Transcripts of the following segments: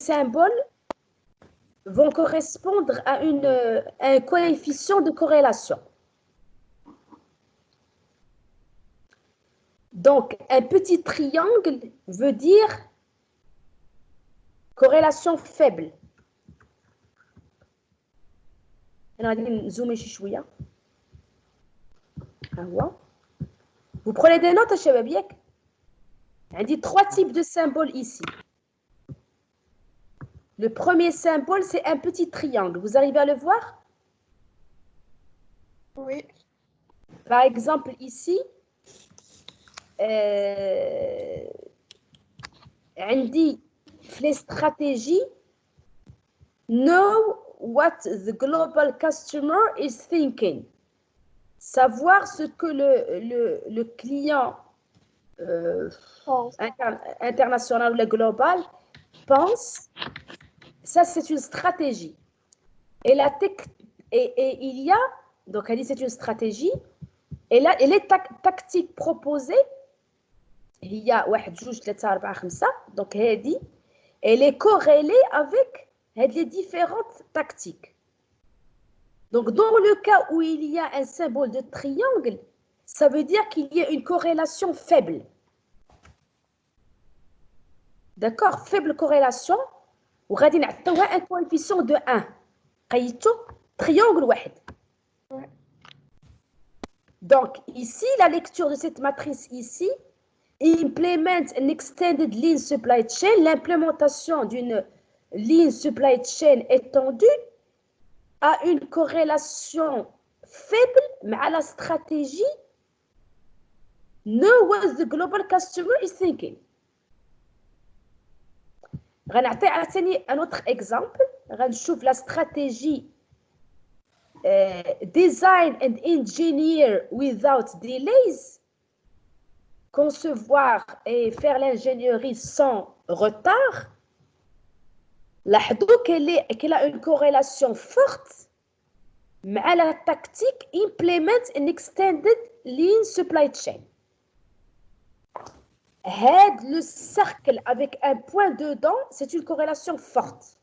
symboles vont correspondre à un coefficient de corrélation. Donc, un petit triangle veut dire corrélation faible. On va zoomer شوية. Vous prenez des notes, شباب ياك؟ عندي 3 types de symboles ici. Le premier symbole, c'est un petit triangle. Vous arrivez à le voir? Oui. Par exemple, ici, عندي les stratégies, know what the global customer is thinking. Savoir ce que le client international ou le global pense, ça c'est une stratégie. Et il y a, donc elle dit c'est une stratégie, et là, et les tactiques proposées, il y a 1, 2, 3, 4, 5, donc elle est corrélée avec les différentes tactiques. Donc, dans le cas où il y a un symbole de triangle, ça veut dire qu'il y a une corrélation faible. D'accord? Faible corrélation. Ou un coefficient de 1. Triangle 1. Donc, ici, la lecture de cette matrice ici, implement an extended lean supply chain, l'implémentation d'une lean supply chain étendue a une corrélation faible mais à la stratégie know what the global customer is thinking. غنعطي عاوتاني un autre exemple. غنشوف la stratégie design and engineer without delays, concevoir et faire l'ingénierie sans retard. لاحظوا qu'elle a une corrélation forte مع la tactique implement an extended lean supply chain. Le cercle avec un point dedans, c'est une corrélation forte.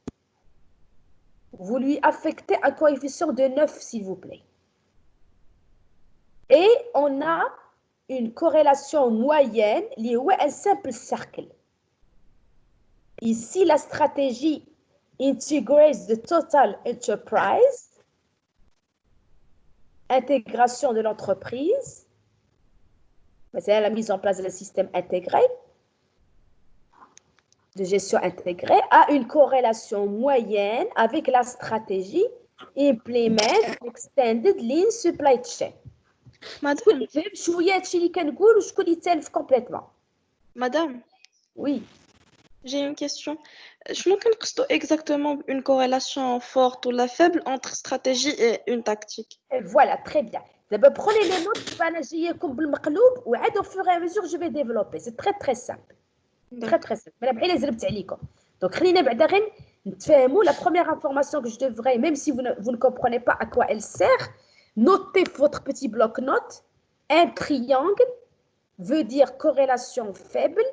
Vous lui affectez un coefficient de 9, s'il vous plaît. Et on a une corrélation moyenne liée à un simple cercle. Ici, la stratégie integrates the total enterprise, intégration de l'entreprise, c'est la mise en place d'un système intégré, de gestion intégrée, a une corrélation moyenne avec la stratégie implement extended lean supply chain. Madame. Madame. Oui. J'ai une question. Je me demande exactement une corrélation forte ou la faible entre stratégie et une tactique. Et voilà, très bien. D'abord, prenez les notes, comme au fur et à mesure, je vais développer. C'est très, très simple. Très, très simple. Donc, la première information que je devrais, même si vous ne comprenez pas à quoi elle sert, notez votre petit bloc-notes. Un triangle veut dire corrélation faible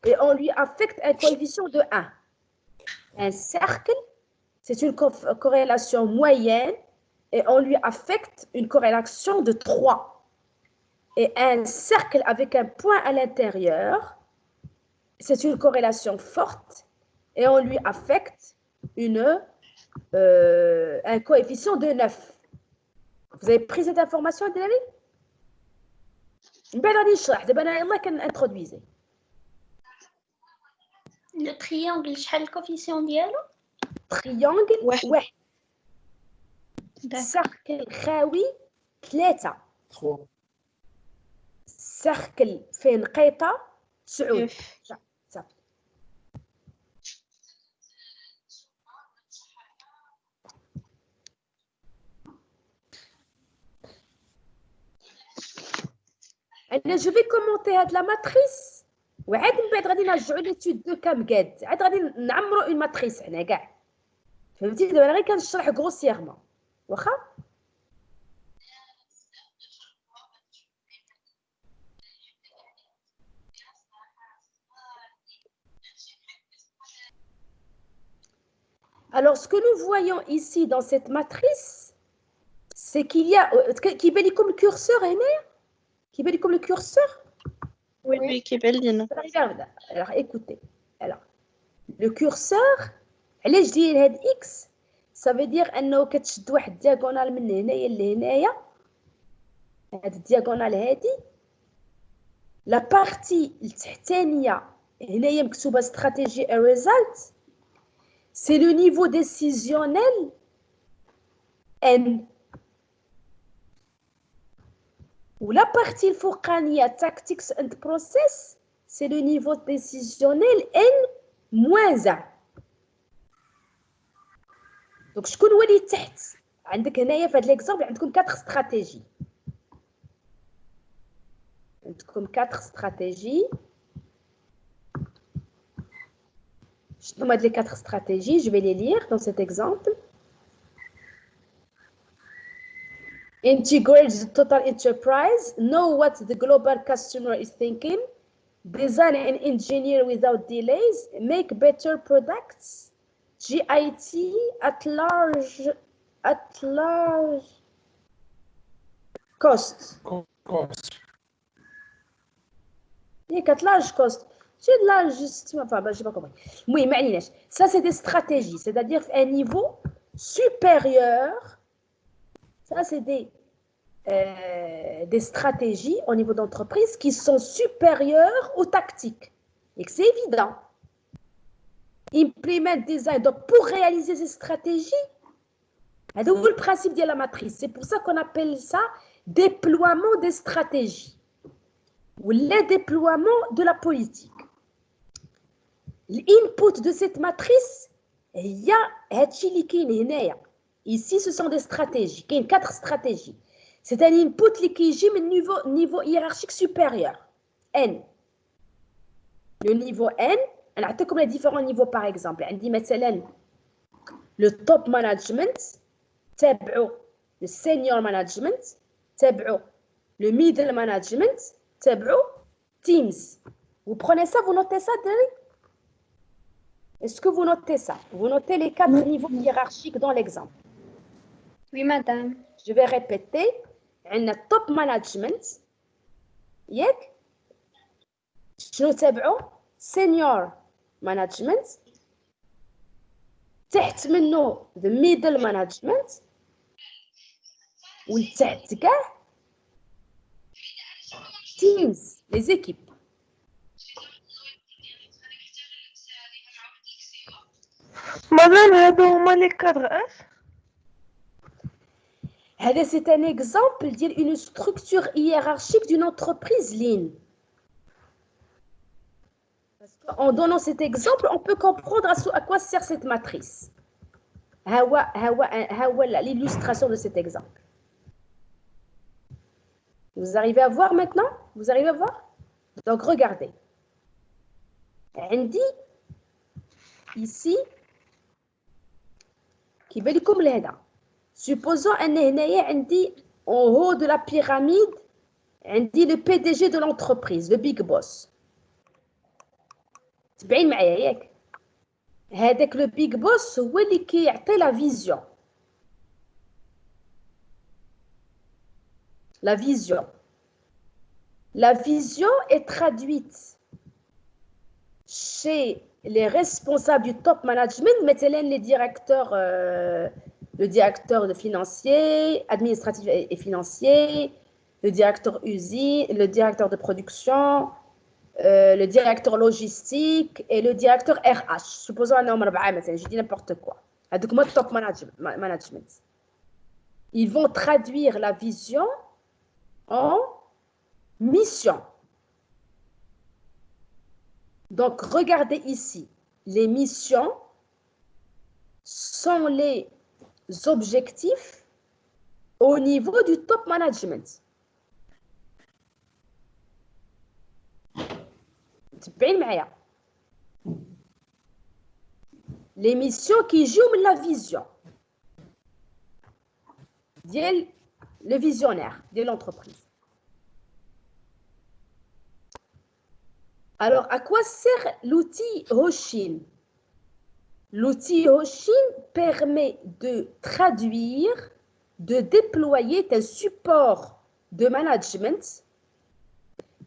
et on lui affecte un coefficient de 1. Un cercle, c'est une corrélation moyenne et on lui affecte une corrélation de 3. Et un cercle avec un point à l'intérieur, c'est une corrélation forte et on lui affecte un coefficient de 9. Vous avez pris cette information, Adélali? Le triangle, شحال الكوفيسيون ديالو؟ triangle واحد. cercle خاوي 3. cercle فيه نقيطة 9. Je vais commenter هاد la matrice وعاد من بعد غادي نرجعوا ليتود دو كامكاد عاد غادي نعمروا اون ماتريس حنا كاع فهمتي دابا انا غير كنشرح غروسييرمون واخا Alors, ce que nous voyons ici dans cette matrice, c'est qu'il y a... Qui est comme le curseur, qui est comme le curseur. Oui, qui est belle, non. Alors, écoutez. Alors, le curseur, علاش داير هاد X, ça veut dire أنه كتشد واحد diagonale من هنايا لهنايا. هاد الدياغونال هادي. La partie التحتانية هنايا مكتوبة stratégie et result. C'est le niveau décisionnel N. Ou la partie الفوقانية tactics and process, c'est le niveau décisionnel N moins 1. Donc شكون هو اللي تحت؟ عندك هنايا في هذا ليكزامبل عندكم 4 استراتيجي. عندكم 4 استراتيجي. شنو هاد لي 4 استراتيجي؟ Je vais les lire dans cet exemple. Integrate the total enterprise, know what the global customer is thinking, design and engineer without delays, make better products, GIT at large cost. At large cost. C'est de large, enfin, je sais pas compris. Oui, mais ça c'est des stratégies, c'est-à-dire un niveau supérieur. Ça, c'est des stratégies au niveau d'entreprise qui sont supérieures aux tactiques. Et que c'est évident. Implement design. Donc, pour réaliser ces stratégies, c'est le principe de la matrice. C'est pour ça qu'on appelle ça déploiement des stratégies ou les déploiements de la politique. L'input de cette matrice, il y a ici, ce sont des stratégies. Il y a 4 stratégies. C'est un input qui est au niveau hiérarchique supérieur. N. Le niveau N, on a comme les différents niveaux par exemple. On dit مثلا le top management, le senior management, le middle management, teams. Vous prenez ça, vous notez ça, est-ce que vous notez ça? Vous notez les 4 niveaux hiérarchiques dans l'exemple. Oui, madame. Je vais répéter. On a top management. ياك شنو تابعوا senior management تحت منه the middle management والتحت كاع teams les équipes. مادام هادو هما لي كادر اش؟ هذا c'est un exemple ديال une structure hiérarchique d'une entreprise lean. En donnant cet exemple, on peut comprendre à quoi sert cette matrice. L'illustration de cet exemple. Vous arrivez à voir maintenant? Vous arrivez à voir? Donc, regardez. On dit ici, qui veut dire comme l'héda. Supposons on dit en haut de la pyramide, on dit le PDG de l'entreprise, le big boss. تبعين معايا ياك هذاك لو بيج بوس هو اللي كيعطي لا فيزيون la vision est traduite chez les responsables du top management مثلا les directeurs le directeur de financier administratif et financier le directeur usine le directeur de production le directeur logistique et le directeur RH. Supposons un homme je dis n'importe quoi. Donc, moi, top management. Ils vont traduire la vision en mission. Donc, regardez ici. Les missions sont les objectifs au niveau du top management. Les missions qui jouent la vision le visionnaire de l'entreprise. Alors, à quoi sert l'outil Hoshin? l'outil Hoshin permet de traduire, de déployer un support de management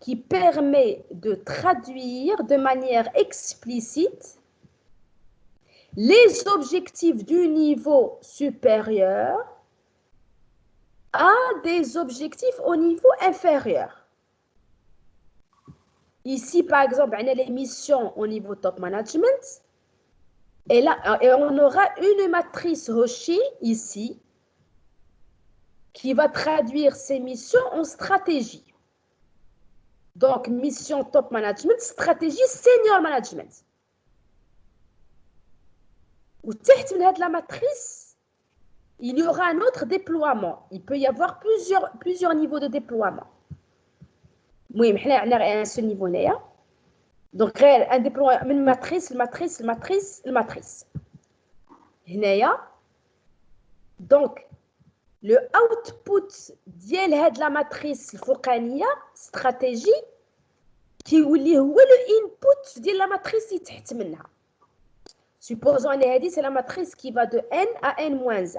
qui permet de traduire de manière explicite les objectifs du niveau supérieur à des objectifs au niveau inférieur. Ici, par exemple, on a les missions au niveau top management. Et là, on aura une matrice Hoshi ici qui va traduire ces missions en stratégie. Donc, mission top management, stratégie senior management. Ou تحت من هذه la matrice, il y aura un autre déploiement. Il peut y avoir plusieurs niveaux de déploiement. المهم حنا عندنا un seul niveau هنايا. Donc, un déploiement من الماتريس. هنايا. Donc, le output ديال هاد la matrice الفوقانيه stratégie كيولي هو le input ديال la matrice اللي تحت منها. Supposons que هذه c'est la matrice qui va de n à n-1.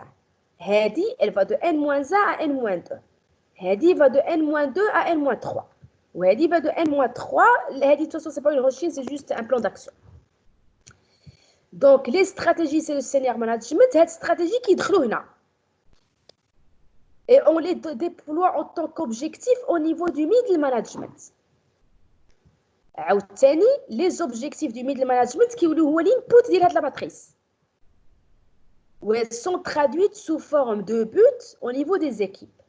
هذه elle va de n-1 à n-2. هذه va de n-2 à n-3. وهذه va de n-3. هذه de toute façon c'est pas une routine, c'est juste un plan d'action. Donc les stratégies c'est le senior management. هاد stratégie qui يدخلوا هنا. Et on les déploie en tant qu'objectif au niveau du middle management. عاوتاني les objectifs du middle management qui هو l'input ديال هاد la matrice. Où elles sont traduites sous forme de buts au niveau des équipes.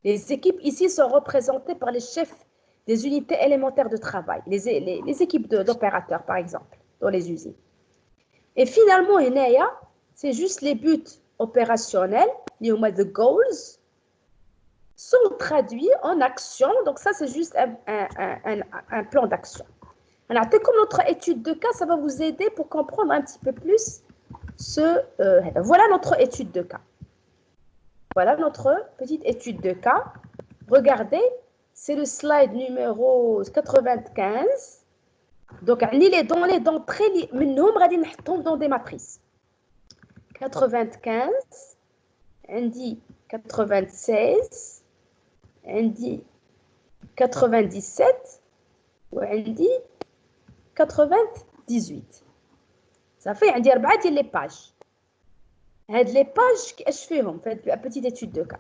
Les équipes ici sont représentées par les chefs des unités élémentaires de travail, les équipes d'opérateurs par exemple, dans les usines. Et finalement, c'est juste les buts opérationnels, the goals, sont traduits en action. Donc ça, c'est juste un plan d'action. Alors, comme notre étude de cas, ça va vous aider pour comprendre un petit peu plus voilà notre étude de cas. Voilà notre petite étude de cas. Regardez, c'est le slide numéro 95. Donc, les données d'entrée, nous allons dans des matrices. 95, on dit 96, on dit 97, ou on dit 98. Ça fait, on dit 4 les pages. Les pages, qu'est-ce que je fais? Une petite étude de cas.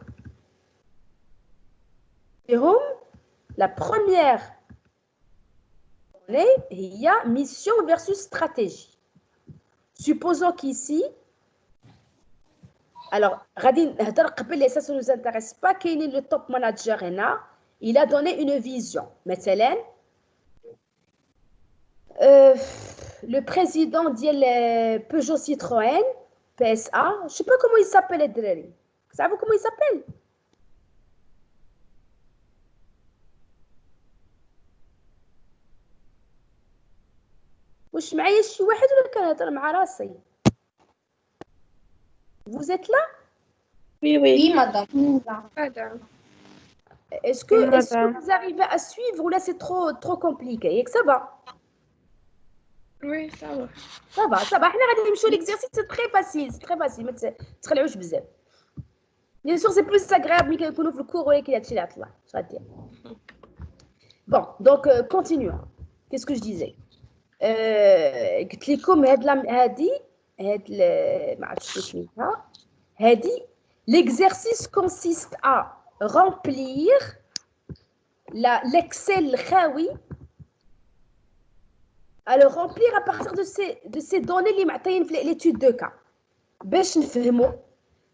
La première, il y a mission versus stratégie. Supposons qu'ici, alors, ça ne nous intéresse pas, qu'il est le top manager, il a donné une vision. مثلا, le président de Peugeot Citroën, PSA, je ne sais pas comment il s'appelle, vous savez comment il s'appelle? واش معايا شي واحد ولا كنهضر مع راسي؟ Vous êtes là? Oui, Oui, madame. Est-ce que vous arrivez à suivre ou là c'est trop compliqué? Et que ça va? Oui, ça va. Ça va. احنا غادي نمشيو l'exercice, c'est très facile, ما تخلعوش بزاف. Bien sûr, c'est plus agréable ملي كنكونوا في الكور ولكن هادشي اللي عطلع. اش غادير؟ Bon, donc continuons. Qu'est-ce que je disais? قلت لكم l'exercice consiste à remplir l'Excel khawi, à le remplir à partir de ces données اللي معطيين في l'étude de cas باش نفهموا.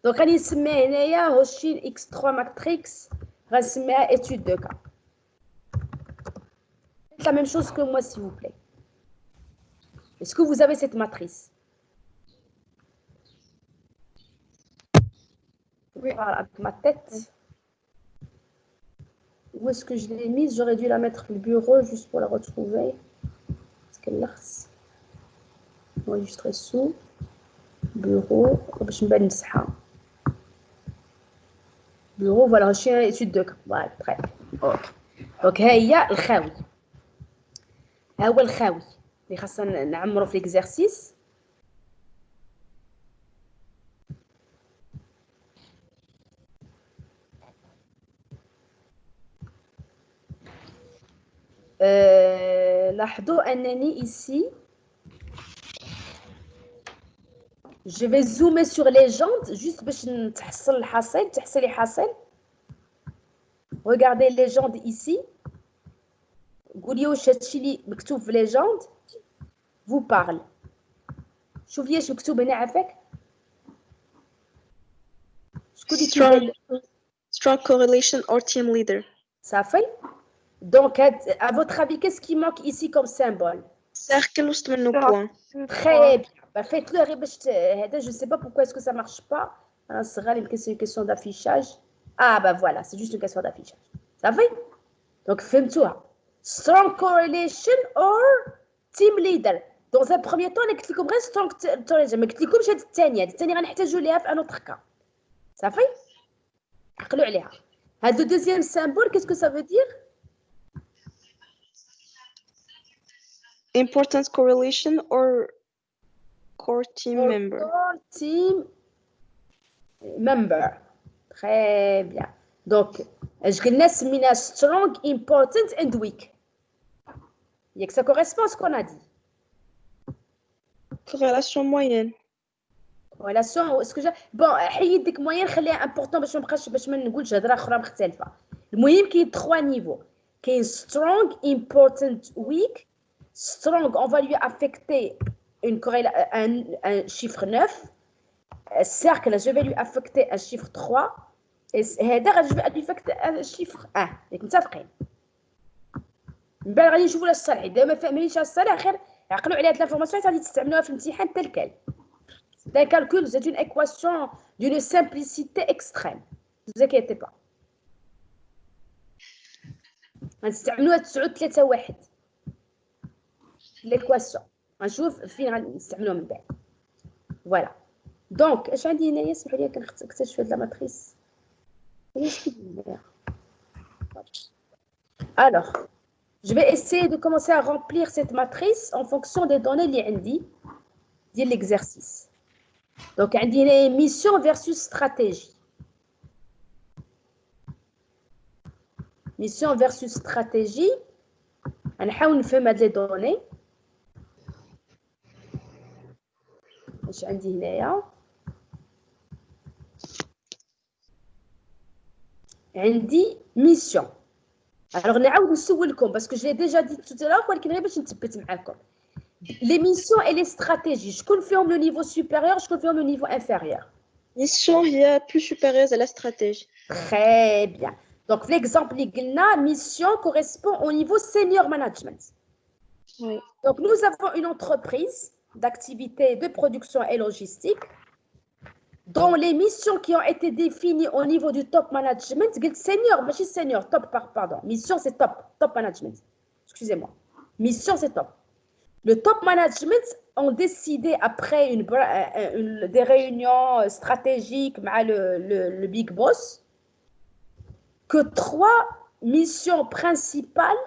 Donc غادي نسميها هنايا هوشين X3 matrix, غنسميها étude de cas. Faites la même chose que moi s'il vous plaît. Est-ce que vous avez cette matrice? Oui. Voilà, avec ma tête. Où est-ce que je l'ai mise? J'aurais dû la mettre au bureau juste pour la retrouver. Est-ce qu'elle l'a? Enregistrer sous. Bureau. Je me baigne ça. Bureau, voilà, je suis en étude de cas. Voilà, très bien. Ok. Donc, il y a le khawi. هو الخاوي اللي خاصنا نعمرو في l'exercice. لاحظوا أنني ici je vais zoomer sur les jantes juste باش تحصل الحاصل تحصلي حاصل. Regardez les jantes ici. قولي واش هادشي اللي مكتوب في لي جاند vous parle. شوفي اش مكتوب هنا عافاك. شكون اللي strong correlation or team leader. صافي. Donc à votre avis qu'est-ce qui manque ici comme symbole? cercle وسط منو point. Très bien. Bah, faites-le غير باش هذا je sais pas pourquoi est-ce que ça marche pas. انا صغار يمكن c'est une question d'affichage. Ah bah voilà, c'est juste une question d'affichage. صافي. Donc فهمتوها. Strong correlation or team leader. Dans un premier temps, أنا قلت لكم غير strong correlation، ما قلت لكمش هاد الثانية غنحتاجو ليها في ان اوتر كا. صافي؟ عقلوا عليها. هاد لو دوزيام سامبول qu'est-ce que ça veut dire؟ important correlation or core team member. Core team member. Très bien. Donc اش قلنا سميناها strong, important and weak. ياك ça correspond à ce qu'on a dit. corrélation moyenne. corrélation est-ce que bon حيد ديك موين خليها امبورطون باش ما نقولش هضره اخرى مختلفه. المهم كاين 3 نيفو. كاين strong, important, weak. strong on va lui affecter un chiffre 9. cercle je vais lui affecter un chiffre 3 et هذا je vais lui affecter un chiffre 1. ياك متفقين؟ من بعد غادي نشوفوا الصالح اذا ما فهمنيش الصالح خير عقلوا على هاد لافورماسيون غادي تستعملوها في الامتحان تل كال. C'est un calcul, c'est une équation d'une simplicité extrême. Ne vous inquiétez pas. غنستعملوها 9-3-1 l'équation. غنشوف فين غنستعملوها من بعد. Voilà. Donc اش عندي هنايا سمحوا لي كنكتشف هاد لا ماتريس. واش كيدير هنايا؟ Alors, je vais essayer de commencer à remplir cette matrice en fonction des données اللي عندي ديال l'exercice. Donc عندي هنا mission versus stratégie. mission versus stratégie. غنحاول نفهم هاد لي دوني. اش عندي هنايا؟ عندي mission. Alors نعاود نسولكم parce que je l'ai déjà dit tout à l'heure ولكن غير باش نثبت معاكم. Les missions et les stratégies, شكون فيهم le niveau supérieur, شكون فيهم le niveau inférieur? mission هي plus supérieure à la stratégie. Très bien. Donc l'exemple اللي قلنا mission correspond au niveau senior management. Oui. Donc nous avons une entreprise d'activité de production et logistique dont les missions qui ont été définies au niveau du top management, قلت senior ماشي senior, top pardon. Mission c'est top management. Excusez-moi. Mission c'est top. Le top management ont décidé après des réunions stratégiques avec le big boss que 3 missions principales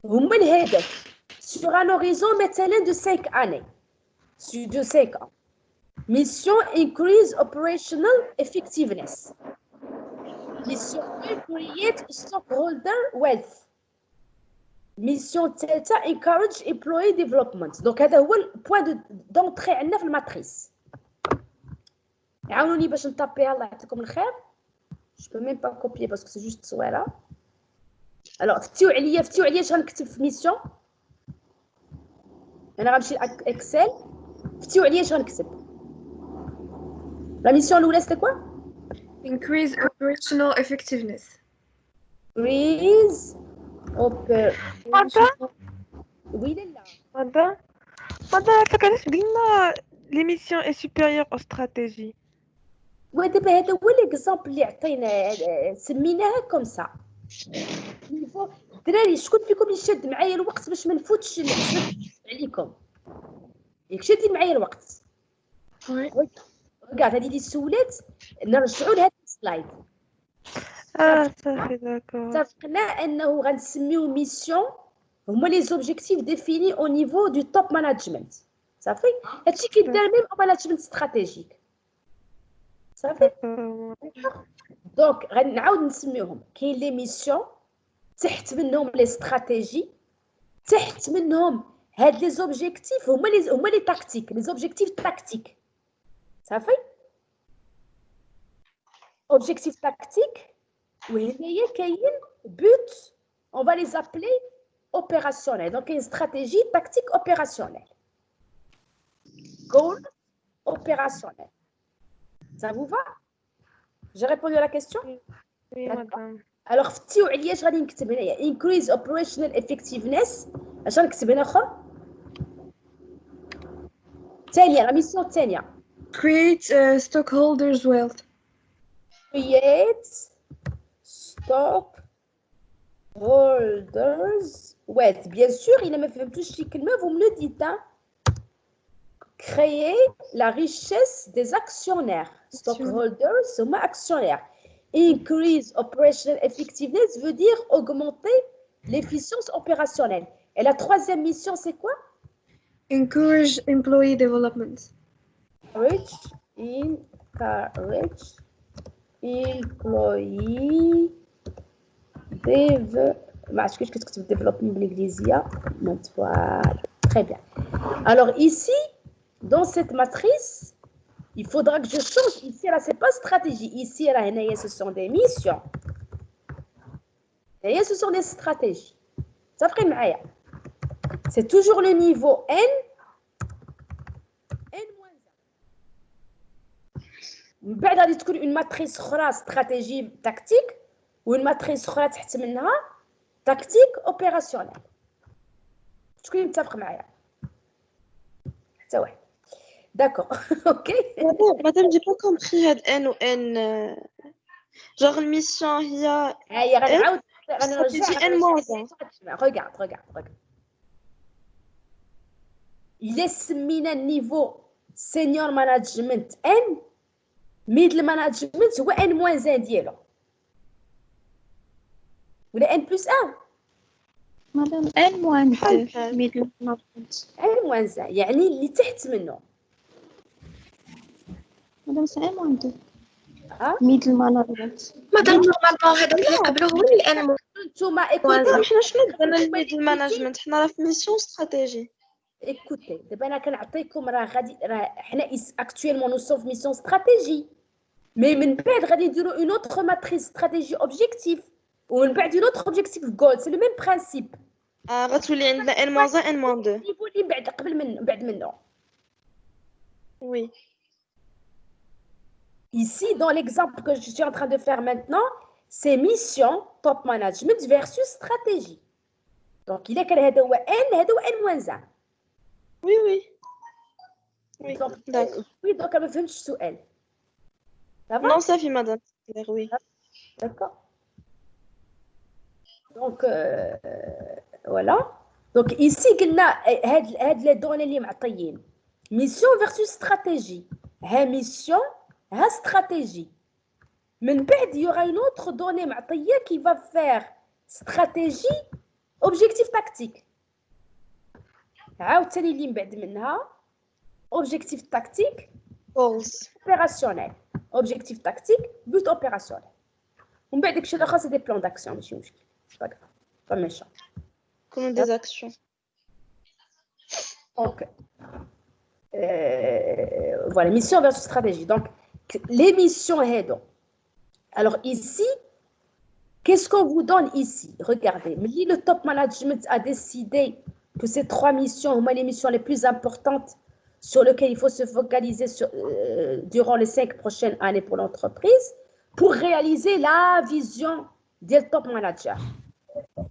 هما الهدف sur un horizon مثلا de 5 années. De 5 ans. Mission increase operational effectiveness. Mission 2 create stockholder wealth. Mission ثالثة encourage employee development. Donc هذا هو البوان d'entrée عندنا في الماتريس. عاونوني باش نطابيها الله يعطيكم الخير. Je peux même pas copier parce que c'est juste صويرة. Alors فتيو عليا اش غنكتب في ميسيون. انا غنمشي لاكسل. فتيو عليا اش غنكتب. La mission الاولى c'était quoi? Increase operational effectiveness. Increase ماذا؟ oui لا ماذا فكرت قلنا l'émission est supérieure aux stratégies. ودابا هذا هو ليكزامبل اللي عطينا سميناها كوم سا. الدراري شكون فيكم اللي شاد معايا الوقت باش ما نفوتش عليكم؟ ياك شادين معايا الوقت. Oui. ركاد هذه اللي سولات نرجعوا لهاد السلايد. صافي داكور. اتفقنا انه غنسميو ميسيون هما لي زوبجيكتيف ديفيني او نيفو دو توب ماناجمنت. صافي هادشي كيدار ميم او ماناجمنت استراتيجيك. صافي دونك غنعاود نسميوهم. كاين لي ميسيون تحت منهم لي استراتيجي، تحت منهم هاد لي زوبجيكتيف هما لي تاكتيك، لي زوبجيكتيف تاكتيك صافي. اوبجيكتيف تاكتيك وهنايا كاين بوت on va les appeler opérationnels. Donc une stratégie tactique opérationnelle, goal opérationnel. Ça vous va? J'ai répondu à la question. Oui, madame. Alors فتيو عليا اش غادي نكتب هنايا increase operational effectiveness. اش غنكتب هنا اخر؟ الثانيه لا ميسيون الثانيه Create stockholders wealth. create stockholders wealth. Bien sûr, il ما فهمتوش شي كلمه vous me le dites hein. Créer la richesse des actionnaires. Stockholders sont actionnaires. Increase operational effectiveness veut dire augmenter l'efficience opérationnelle. Et la troisième mission, c'est quoi? Encourage employee development. Encourage employee ما عرفتش كيفاش كتكتب développement بالانجليزيه. Voilà. Très bien. Alors ici, dans cette matrice, il faudra que je change. Ici, là, c'est pas stratégie. Ici, là, ce sont des missions. Et ce sont des stratégies. Ça ferait معايا. C'est toujours le niveau N. N-1. من بعد غادي تكون une matrice أخرى stratégie tactique ou une matrice أخرى تحت منها tactique opérationnelle. شكون متفق معايا؟ حتى واحد. D'accord. OK. Madame, j'ai pas compris هاد N و N. Genre mission هي هيا غنعاود stratégie N-1. Regarde. Il est سمينا النيفو senior management N, middle management هو N-1 ديالو ولا N+1. مادام N-1 middle management. N-1 يعني اللي تحت منه. مادام سي N-1 اه middle management. مادام نورمالمون هذاك اللي قبله هو الان. نتوما حنا شنو درنا الميدل مانجمنت؟ حنا راه في ميسيون استراتيجي. ايكوتي دابا انا كنعطيكم راه حنا اكطويلمون نو سون في ميسيون استراتيجي مي من بعد غادي نديرو اون اوتر ماتريس استراتيجي اوبجيكتيف ومن بعد اون اوتر اوبجيكتيف جول سي لو ميم برانسيب. غتولي عندنا N-1 N-2. النيفو اللي بعد قبل من بعد منه. Oui. Ici, dans l'exemple que je suis en train de faire maintenant, c'est mission, top management versus stratégie. Donc, il est هذا هو N, هذا هو N-1. Oui. Donc, D'accord. oui, donc, ما فهمتش السؤال. Ça va? Non, ça fait madame. Oui. D'accord. Donc, voilà. Donc, ici, قلنا هاد les données اللي معطيين. Mission versus stratégie. ها mission, ها stratégie. من بعد, il y aura une autre donnée معطية qui va faire stratégie, objectif tactique. عاوتاني اللي من بعد منها objectif tactique, False. opérationnel. Objectif tactique, but opérationnel. ومن بعد داكشي الاخر سي دي بلان داكسيون ماشي مشكل. Pas grave. Pas méchant. Comme des actions. Donc, voilà, mission versus stratégie. Donc, les missions aident. Alors ici, qu'est-ce qu'on vous donne ici? Regardez, le top management a décidé que ces 3 missions sont les missions les plus importantes sur lesquelles il faut se focaliser durant les 5 prochaines années pour l'entreprise pour réaliser la vision du top manager.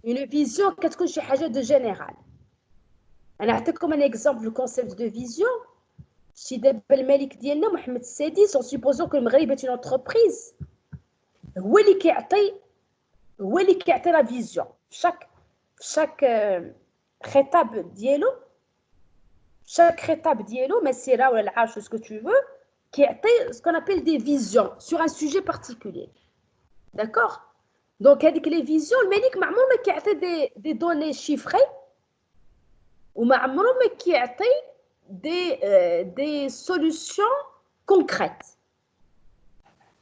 Une vision, qu'est-ce que je suis de général? أنا أعطيكم un exemple le concept de vision. Si دابا الملك ديالنا محمد السادس en supposant que المغرب est une entreprise هو اللي كيعطي la vision chaque étape ديالو مسيرة ولا العاش ou ce que tu veux كيعطي ce qu'on appelle des visions sur un sujet particulier. D'accord? Donc هذيك les visions الملك ما عمره ما كيعطي des données chiffrées وما عمره ما كيعطي des solutions concrètes.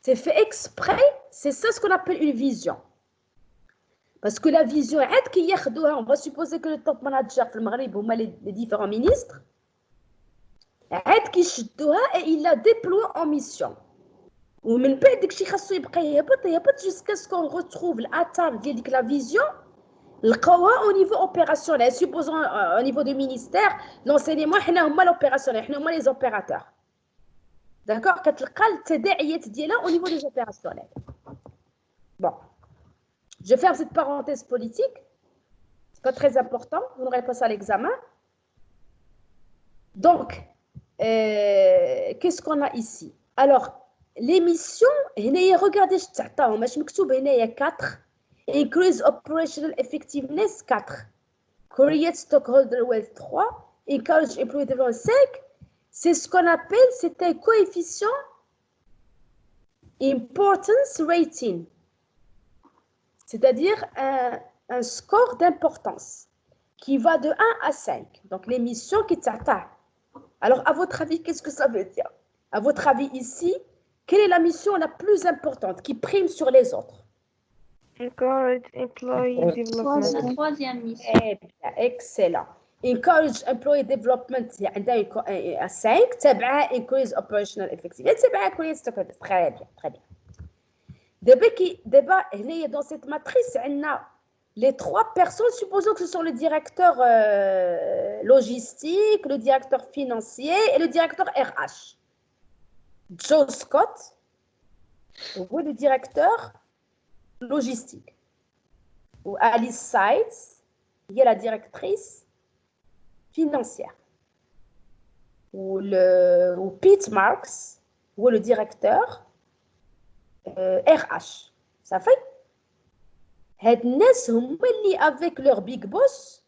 C'est fait exprès, c'est ça ce qu'on appelle une vision. Parce que la vision, on va supposer que le top manager في المغرب هما les différents ministres. Et il la déploie en mission. ومن بعد داكشي خاصو يبقى يهبط jusqu'à ce qu'on retrouve l'attente ديال ديك la vision لقاوها au niveau opérationnel. Supposons au niveau du ministère, l'enseignement حنا هما l'opérationnel, حنا هما les opérateurs. D'accord, كتلقى التداعيات ديالها au niveau des opérationnels. Bon, je ferme cette parenthèse politique. C'est pas très important, vous n'aurez pas ça à l'examen. Donc, qu'est-ce qu'on a ici? Alors, les missions, regardez, je مكتوب هنايا 4. Increase operational effectiveness 4. Create stockholder wealth 3. Encourage employee development 5. C'est ce qu'on appelle, c'est un coefficient importance rating. C'est-à-dire un score d'importance qui va de 1 à 5. Donc, les missions qui t'attendent. Alors, à votre avis, qu'est-ce que ça veut dire? À votre avis, ici, quelle est la mission la plus importante qui prime sur les autres? Encourage employee development. La troisième mission. Eh bien, excellent. Encourage employee development à 5. تبعها increase operational effectiveness. تبعها create stockholder. Très bien, très bien. D'abord, dans cette matrice, on a les 3 personnes. Supposons que ce sont le directeur logistique, le directeur financier et le directeur RH. Joe Scott, ou le directeur logistique. Ou Alice Sides, il y a la directrice financière. Ou Pete Marks, ou le directeur RH. Ça fait? هاد الناس هم اللي avec leur big boss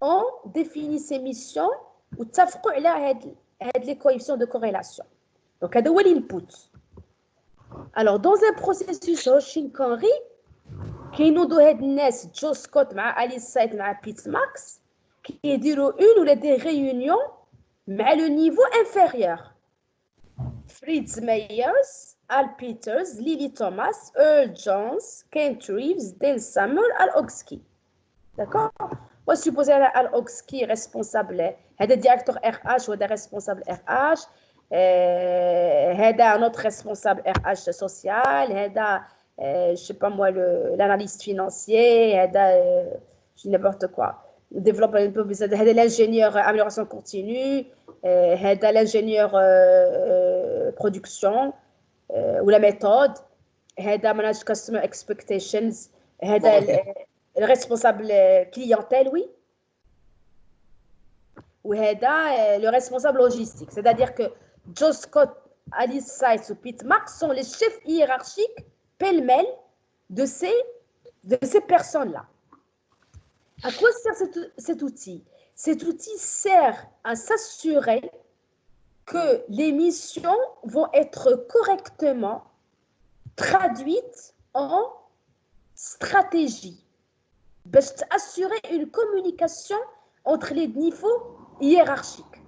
ont défini ces missions واتفقوا على هاد les coefficients de corrélation. Donc هذا هو l'input. Alors dans un processus Shinkanri كينوضوا هاد الناس جو سكوت مع أليس سايت مع بيت ماكس كيديروا une ولا des réunions مع le niveau inférieur. Fritz Meyers, Al Peters, Lily Thomas, Earl Jones, Kent Reeves, Dan Summer, Al Oxkey. D'accord? On va supposer Al Oxkey responsable. هذا directeur RH وهذا responsable RH. هذا un autre responsable RH social. هذا je sais pas moi l'analyste financier. هذا n'importe quoi. Développement هذا l'ingénieur amélioration continue. هذا l'ingénieur production. Ou la méthode, هذا manage customer expectations, هذا le responsable clientèle, oui. Ou هذا le responsable logistique. C'est-à-dire que Joe Scott, Alice Sites ou Pete Marks sont les chefs hiérarchiques pêle-mêle de ces personnes-là. À quoi sert cet outil? Cet outil sert à s'assurer que les missions vont être correctement traduites en stratégie. Pour assurer une communication entre les niveaux hiérarchiques.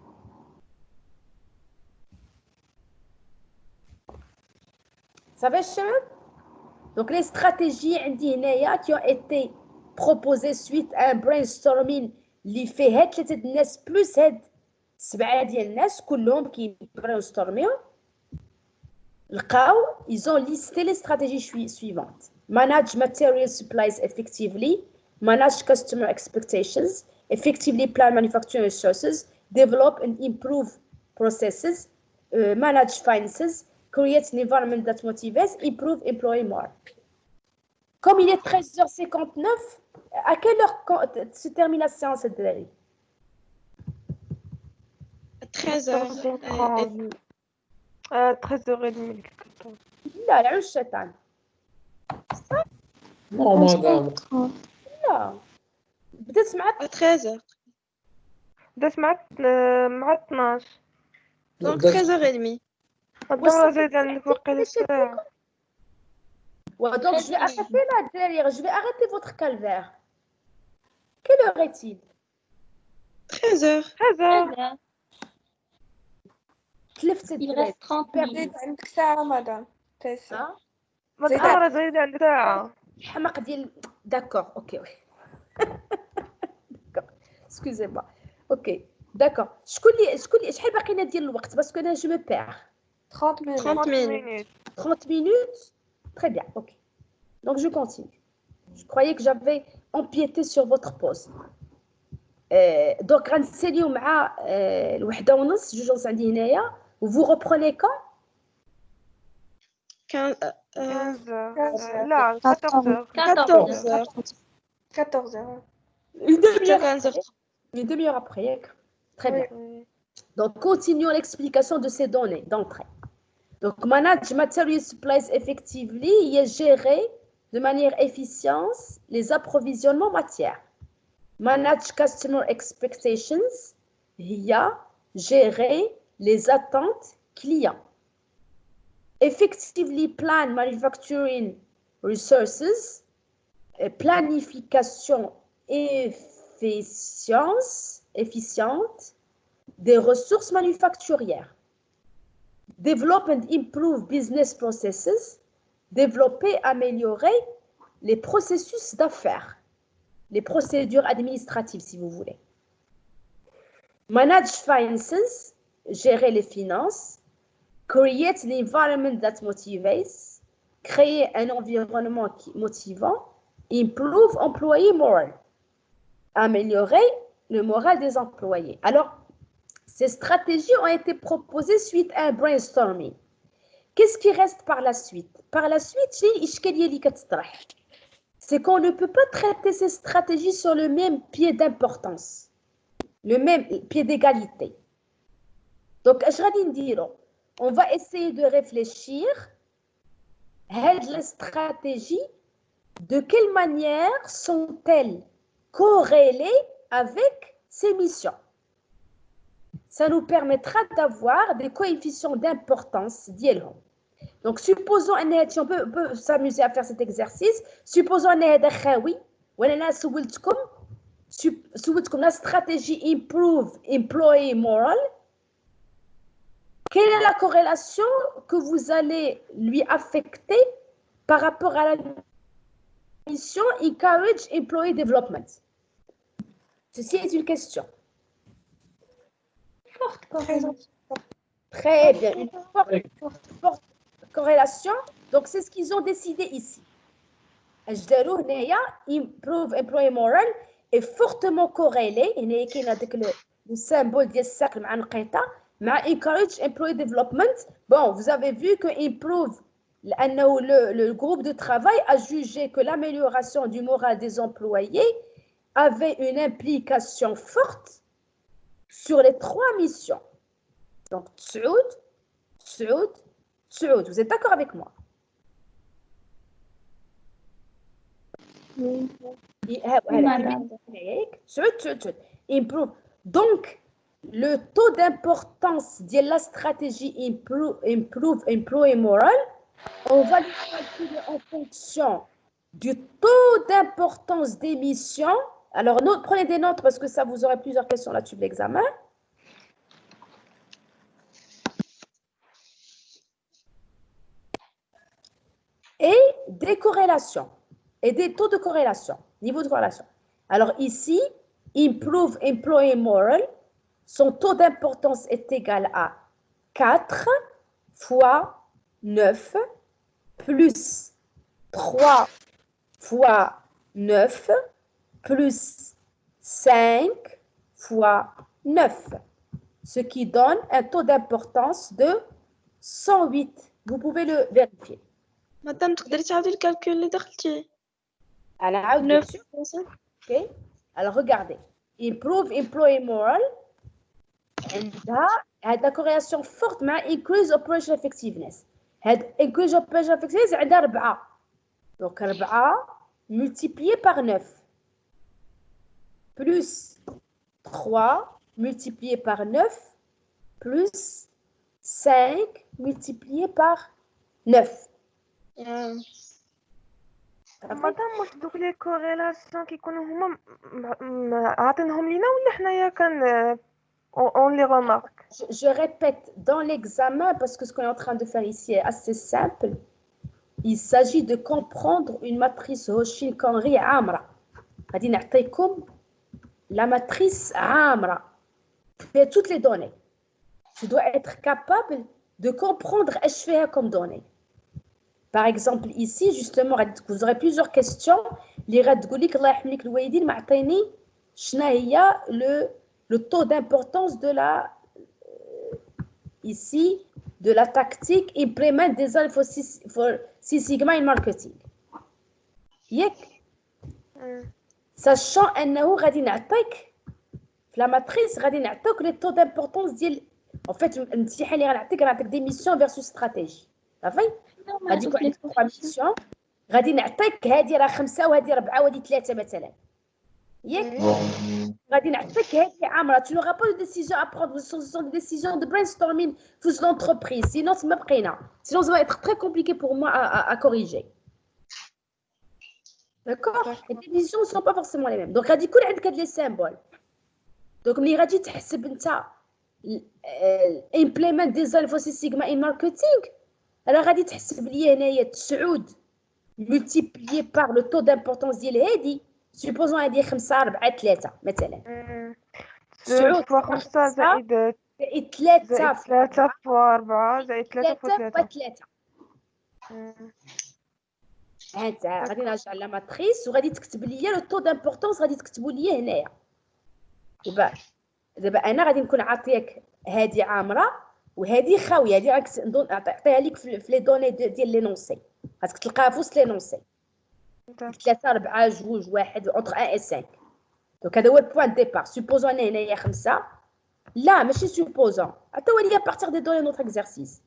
Ça va, Chab? Donc, les stratégies qui ont été proposées suite à un brainstorming اللي فيه هاد 3 الناس plus هاد 7 ديال الناس كلهم كيبرينستورميو لقاو ils ont listé les stratégies suivantes. Manage material supplies effectively, manage customer expectations, effectively plan manufacturing resources, develop and improve processes, manage finances, create an environment that motivates, improve employee more. Comme il est 13h59, à quelle heure se termine la séance de la 13h. 13h30. لا العش الشيطان. Non, madame. لا بدات مع 13h. بدات مع 12. Donc 13h30. الدورة زايد عندك وقيلة ساعة. Donc je vais arrêter là derrière, je vais arrêter votre calvaire. Quelle heure est-il? 13h. 13h. Il reste 30 minutes. زيد عندك ساعة مدام. Hein? ما الدورة زايد عندك ساعة. الحماق ديال داكور اوكي excusez-moi اوكي داكور شكون اللي شحال باقي لنا ديال الوقت باسكو انا جو مي بير 30 minutes. 30 minutes. minutes. 30 minutes très bien ok donc je continue je croyais que j'avais empiété sur votre pause donc غنساليو مع الوحده ونص جوج ونص عندي هنايا vous reprenez quand 15 15 لا 14 14 14 heures. une demi-heure 15 heures. une demi-heure après ياك très bien Oui. donc continuons l'explication de ces données d'entrée donc manage material supplies effectively est gérer de manière efficiente les approvisionnements matières manage customer expectations هي gérer les attentes clients effectively plan manufacturing resources planification efficiente des ressources manufacturières develop and improve business processes développer améliorer les processus d'affaires les procédures administratives si vous voulez manage finances gérer les finances create the environment that motivates créer un environnement motivant improve employee moral améliorer le moral des employés alors ces stratégies ont été proposées suite à un brainstorming qu'est-ce qui reste par la suite c'est qu'on ne peut pas traiter ces stratégies sur le même pied d'importance le même pied d'égalité donc اش غادي نديرو on va essayer de réfléchir les stratégies de quelle manière sont-elles corrélées avec ces missions ça nous permettra d'avoir des coefficients d'importance ديالهم donc supposons on peut s'amuser à faire cet exercice supposons ان هذا خاوي وانا سولتكم la stratégie improve employee moral quelle est la corrélation que vous allez lui affecter par rapport à la mission encourage employee development ceci est une question Forte corrélation. très bien une forte corrélation donc c'est ce qu'ils ont décidé ici اجداروا هنايا improve employee moral est fortement corrélé هنايا كاين هذاك le symbole ديال الساقل مع نقيطه مع encourage employee development bon vous avez vu que improve لانه le groupe de travail a jugé que l'amélioration du moral des employés avait une implication forte sur les trois missions donc Tsoud vous êtes d'accord avec moi improve donc le taux d'importance de la stratégie improve employee moral on va le calculer en fonction du taux d'importance des missions alors prenez des notes parce que ça vous aurez plusieurs questions là-dessus de l'examen et des corrélations et des taux de corrélation, niveau de corrélation. Alors ici, improve employee moral, son taux d'importance est égal à 4 fois 9 plus 3 fois 9 plus 5 fois 9, ce qui donne un taux d'importance de 108. Vous pouvez le vérifier. Madame, تقدري تعاودي الكالكول اللي دخلتيه أنا عاود 9 Ok. Alors regardez. Improve employee moral. عندها corrélation forte مع increase operational effectiveness. increase operational effectiveness عندها 4. Donc 4 multiplié par 9 plus 3 multiplié par 9 plus 5 multiplié par 9. مادام واش دوك لي كوريلاسيون كيكونوا هما عاطينهم لينا ولا حنايا كان on les remarque Je répète dans l'examen parce que ce qu'on est en train de faire ici est assez simple. il s'agit de comprendre une matrice Hoshin-Conry عامرة. غادي نعطيكم la matrice عامرة fait toutes les données. Tu dois être capable de comprendre اش فيها comme données. Par exemple ici justement vous aurez plusieurs questions اللي غتقول لك الله يرحم لك الوالدين معطيني شنو هي le taux d'importance de la ici de la tactique implement design for Six Sigma in marketing. ياك sachant انه غادي نعطيك في لا ماتريس غادي نعطيك لي طو دامبورطونس ديال en fait الامتحان اللي غنعطيك دي ميسيون فيرسوس استراتيجي صافي غادي يكون عندك 3 ميسيون غادي نعطيك هذه راه 5 وهذه 4 وهذه 3 مثلا ياك غادي نعطيك هذه عامره tu n'auras pas de décision à prendre ce sont des décisions de brainstorming pour l'entreprise sinon ça بقينا sinon ça va être très compliqué pour moi à corriger. D'accord. Les décisions ne sont pas forcément les mêmes. Donc, غادي يكون عندك هاد لي سامبول. Donc, ملي غادي تحسب انت implement design for Six Sigma in marketing راه غادي تحسب لي هنايا 9 multiplié par le taux d'importance ديال هادي supposons هادي 5 4 3 مثلا 9 فوا 5 زائد 3 3 فوا 4 زائد 3 فوا 3 انت غادي نرجع لا ماتريس وغادي تكتب لي لو طو دامبورطونس غادي تكتبوا لي هنايا دابا انا غادي نكون عاطيك هذه عامره وهذه خاويه هذه نعطيها لك في لي دوني ديال لينونسي غادي تلقاها في وسط لينونسي 3 4 2 1 entre 1 et 5 دونك هذا هو البوان ديبار سوبوزون انا هنايا 5 لا ماشي سوبوزون عطيو لي بارتير دي دوني نوتر اكزرسيس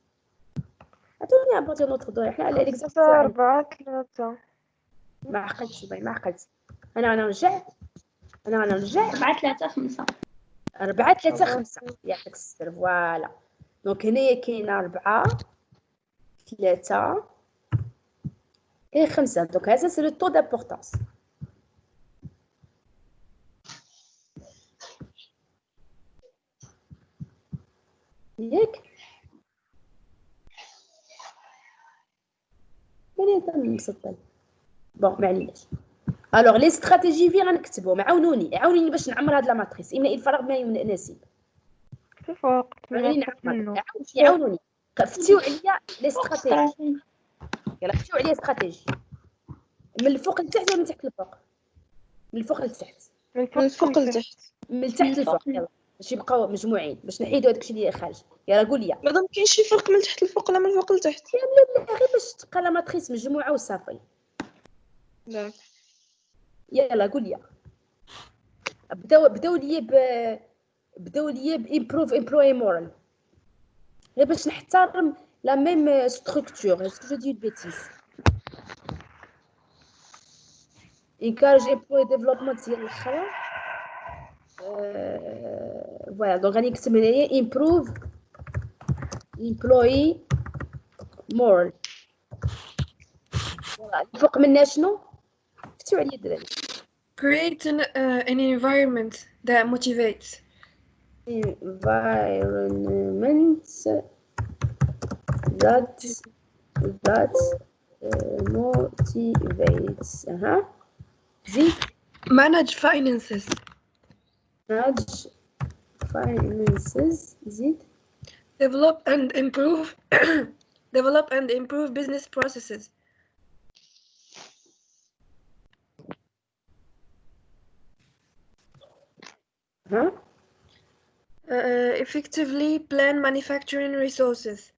عطوني بارتير نوتر دوني حنا على ليكزرسيس 4 3 ما عقلتش باين ما عقلت انا غنرجع 4 3 5 4 3 5 يعطيك الستر فوالا دونك هنايا كاينه 4 3 كاين 5 دونك هذا سي لو طو دامبورطونس ياك ملي تم مسطل بون معليش الوغ لي استراتيجي في غنكتبهم عاونوني باش نعمر هاد لا ماتريس اما الفرق بين نسيب كيف وقت عاونوني فتيو عليا لي استراتيجي يلا فتيو عليا استراتيجي من الفوق لتحت ولا من تحت للفوق من الفوق لتحت من الفوق لتحت من تحت للفوق يلا باش يبقاو مجموعين باش نحيدو هذاك اللي خارج يلا قول لي مادام كاين شي فرق من تحت للفوق ولا من الفوق لتحت لا غير باش تبقى لا ماتريس مجموعه وصافي داك يلا قول لي بداو لي بامبروف امبلوي مورال غير باش نحترم لا ميم ستركتور اسكو جو دي بيتيس encourage employee development ديال الاخرى فوالا دونك غادي نكتب هنايا improve employee moral فوالا الفوق منها شنو فتيو عليا الدراري Create an environment that motivates. environment that motivates زيد Manage finances. manage finances زيد Develop and improve business processes. Effectively plan manufacturing resources.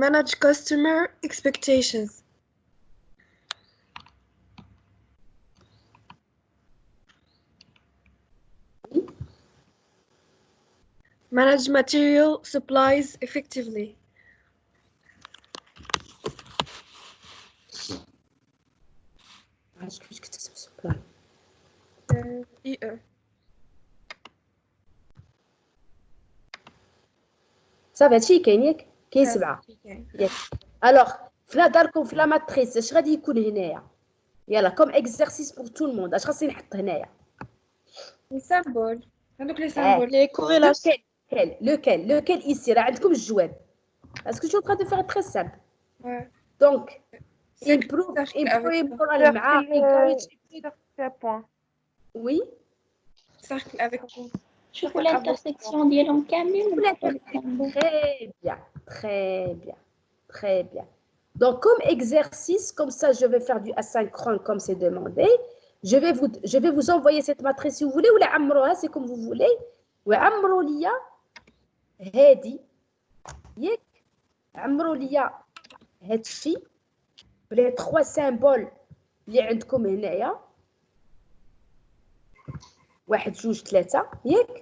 Manage customer expectations. Manage material supplies effectively. علاش كيفاش كتكتب سبلاي صافي هادشي كاين ياك كاين 7 ياك الوغ فلا داركم في لا ماتريس اش غادي يكون هنايا يلا كوم اكزرسيس بور تو الموند اش خاصني نحط هنايا Les symboles. هذوك les symboles. Les corrélations. lequel ici راه عندكم الجواب. Parce que je suis en train de faire très simple. Ouais. Donc, C'est improve avec moral مع encourage. C'est point. Oui. cercle avec شوفوا l'intersection ديالهم كاملين Très bien, très bien, très bien. Donc, comme exercice, comme ça, je vais faire du asynchrone comme c'est demandé. Je vais vous envoyer cette matrice si vous voulez, ou la amroha, c'est comme vous voulez. Ou amro liya, hadi, yek, amro liya, hadchi, les trois symboles اللي عندكم هنايا. 1 2 3 ياك.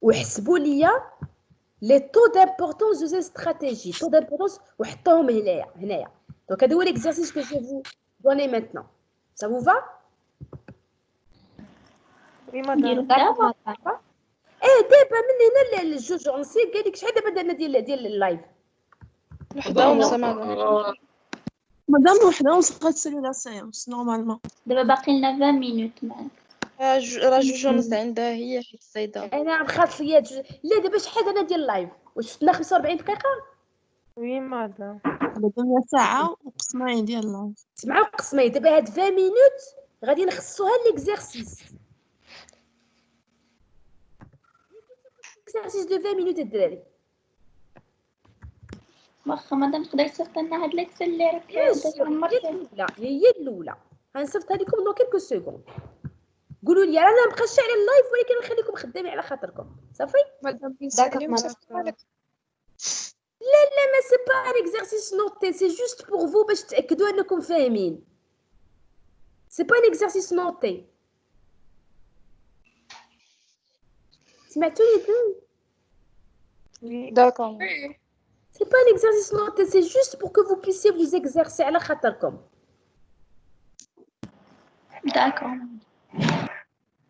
وحسبوا ليا les taux d'importance de ces stratégies. Taux d'importance, وحطوهم هنايا. Donc, هذا هو l'exercice que je vais vous donner maintenant. Ça vous va? Oui, نديرو madame. دابا دابا من هنا الجوج اونسي قال لك شحال دابا درنا ديال اللايف. وحدة ونص مدام. مدام وحدة ونص غتسالي لا سيونس نورمالمون. دابا باقي لنا 20 مينوت معاك. راه جوج ونص عندها هي حيت الصيدة. انا مخاط ليا لا دابا شحال انا ديال اللايف؟ واش فتنا 45 دقيقه؟ Oui, madame. دابا ساعة وقسمين ديال الله. تسمعوا قسمين دابا هاد 20 مينوت غادي نخصوها ليكزارسيس. اكزارسيس دو 20 مينوت الدراري. واخا مادام تقدر تصيفط لنا هاد الاكسل اللي راك لا هي الاولى غنصيفطها لكم دو كيلكو سكوند. قولوا لي رانا مابقاش على اللايف ولكن نخليكم خدامين على خاطركم صافي. مادام لا ما سي با ان اكزارسيس نوتي سي جوست بور فو باش تاكدوا انكم فاهمين. سي با ان اكزارسيس نوتي. سمعتوني Oui. D'accord. C'est pas un exercice noté, c'est juste pour que vous puissiez vous exercer à la khatarkom. D'accord.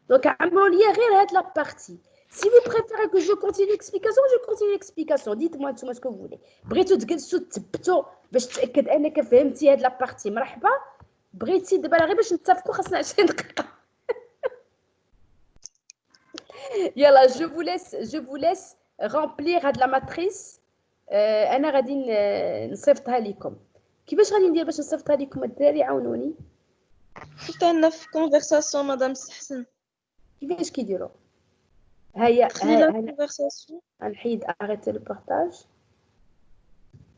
Donc, غير هاد la partie. Si vous préférez que je continue l'explication, je continue l'explication. Dites-moi tout ce que vous voulez. بغيتو تجلسوا تثبتوا باش تاكد انك فهمتي هاد لا بارتي مرحبا. بغيتي دابا غير باش نتفقوا خاصنا 20 دقيقه. يلا je vous laisse remplir هاد la matrice. انا غادي نصيفطها لكم. كيفاش غادي ندير باش نصيفطها لكم الدراري عاونوني؟ حتى أنا في كونفرساسيون مدام سحسن. كيفاش كيديروا؟ هيا خلي لا كونفرساسيون. نحيد اريتي لو بارطاج.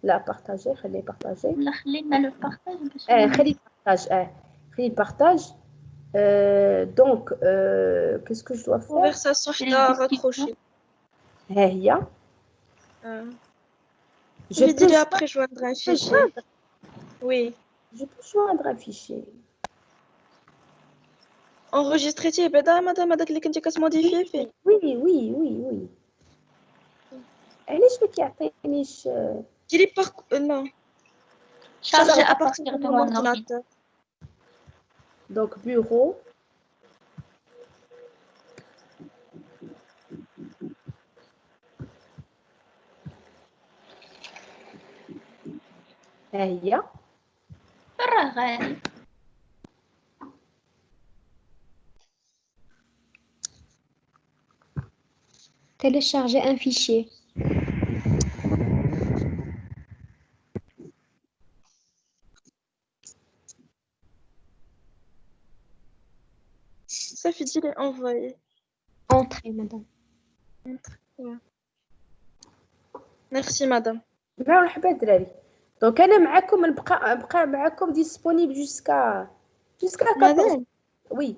لا بارطاجي خليه بارطاجي. لا خلينا لو بارطاج باش خلي بارطاج خلي بارطاج. دونك qu'est-ce que je dois faire؟ كونفرساسيون حتى راكروشي. ها هي. Je vais dire après joindre un fichier. Oui. Je peux joindre un fichier. Enregistrez-tu madame هذاك اللي كنتي كتموديفيه فيه. Oui. علاش ما كيعطينيش؟ ديري non. charger à partir de mon ordinateur. Donc bureau. ها هي. راه غالي. Télécharger un fichier. Ça fait dire envoyer. Entrez, madame. Ouais. Merci madame. مرحبا الدراري. دونك انا معكم نبقى معكم disponible jusqu'à 14. Oui.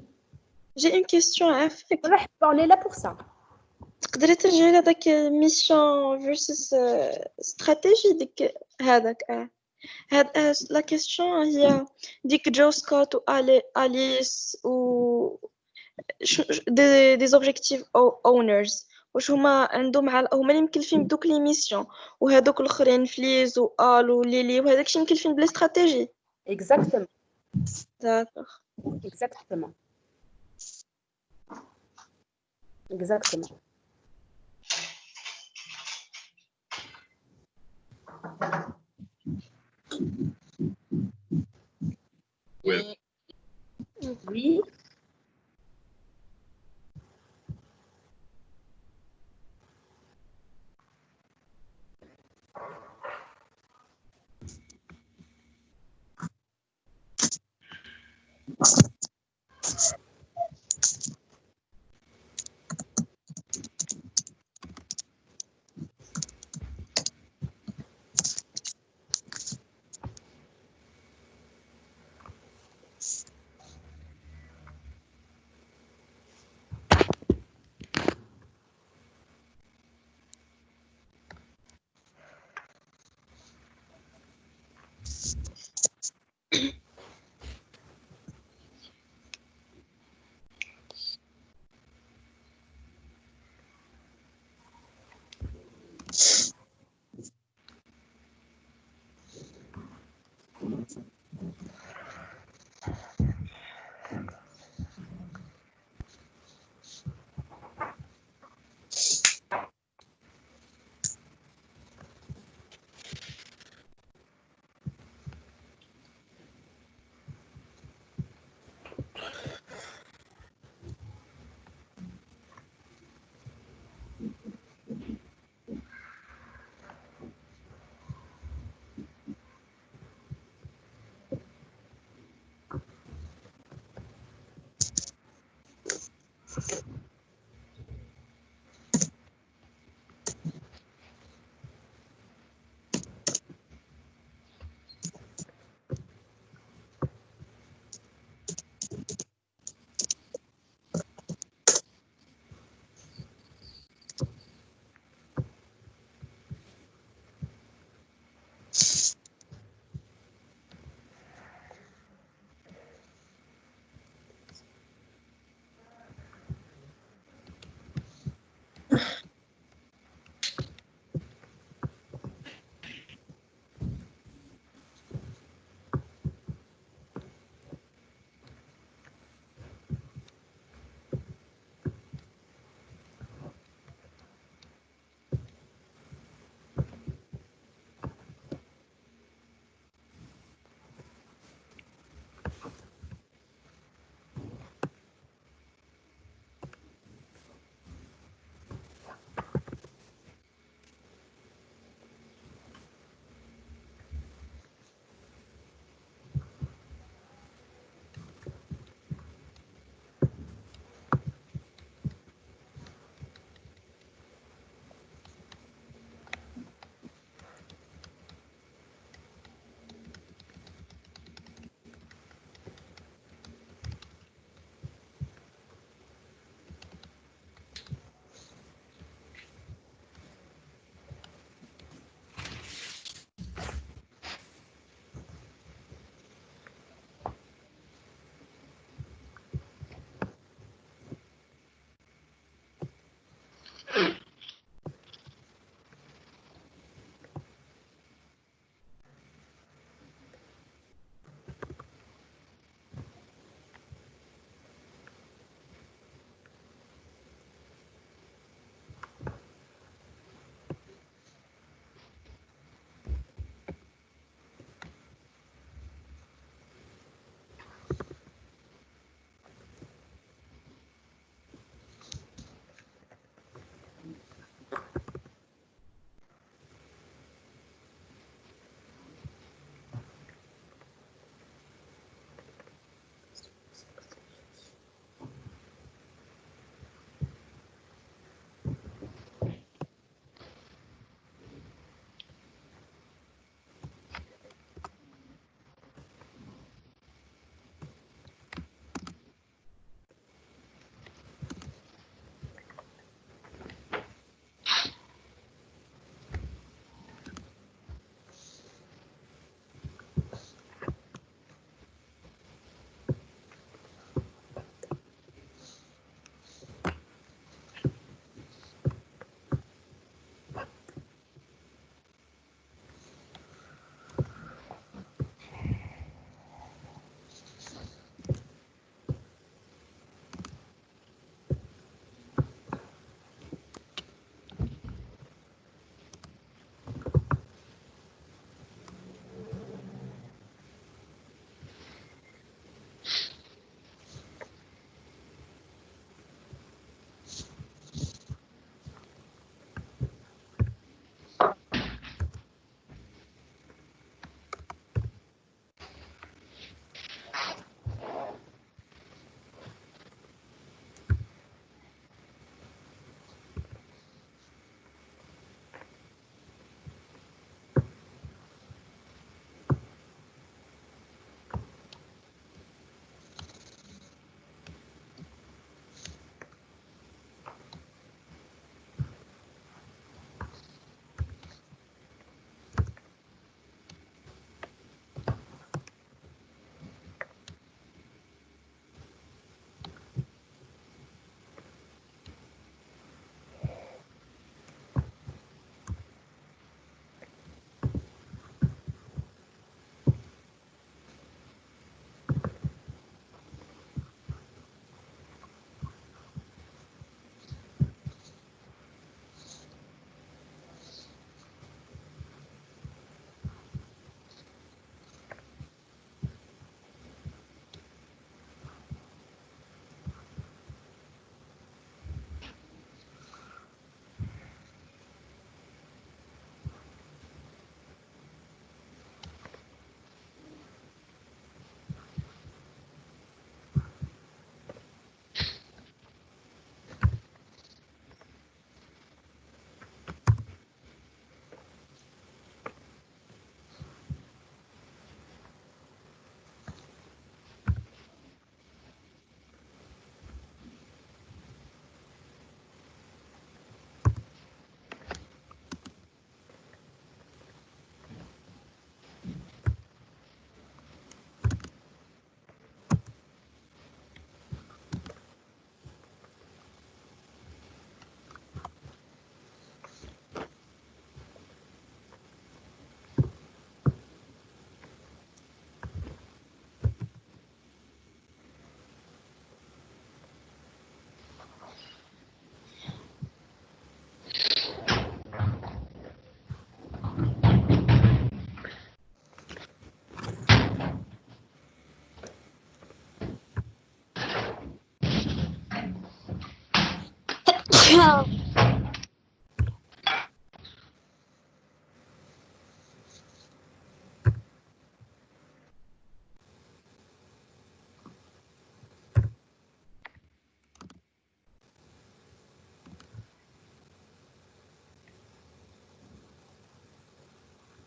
J'ai une question عافاك. مرحبا on est là pour ça. تقدري ترجعي لهذاك ميسيون versus استراتيجي ديك هذاك هاد لا كيسيون هي ديك جو سكوت و اليس و دي زوبجيكتيف اونرز واش هما عندهم هما اللي مكلفين بدوك لي ميسيون وهذوك الاخرين فليز و ال و ليلي وهذاك الشيء مكلفين بلا استراتيجي. Exactement. D'accord. Exactement. Oui.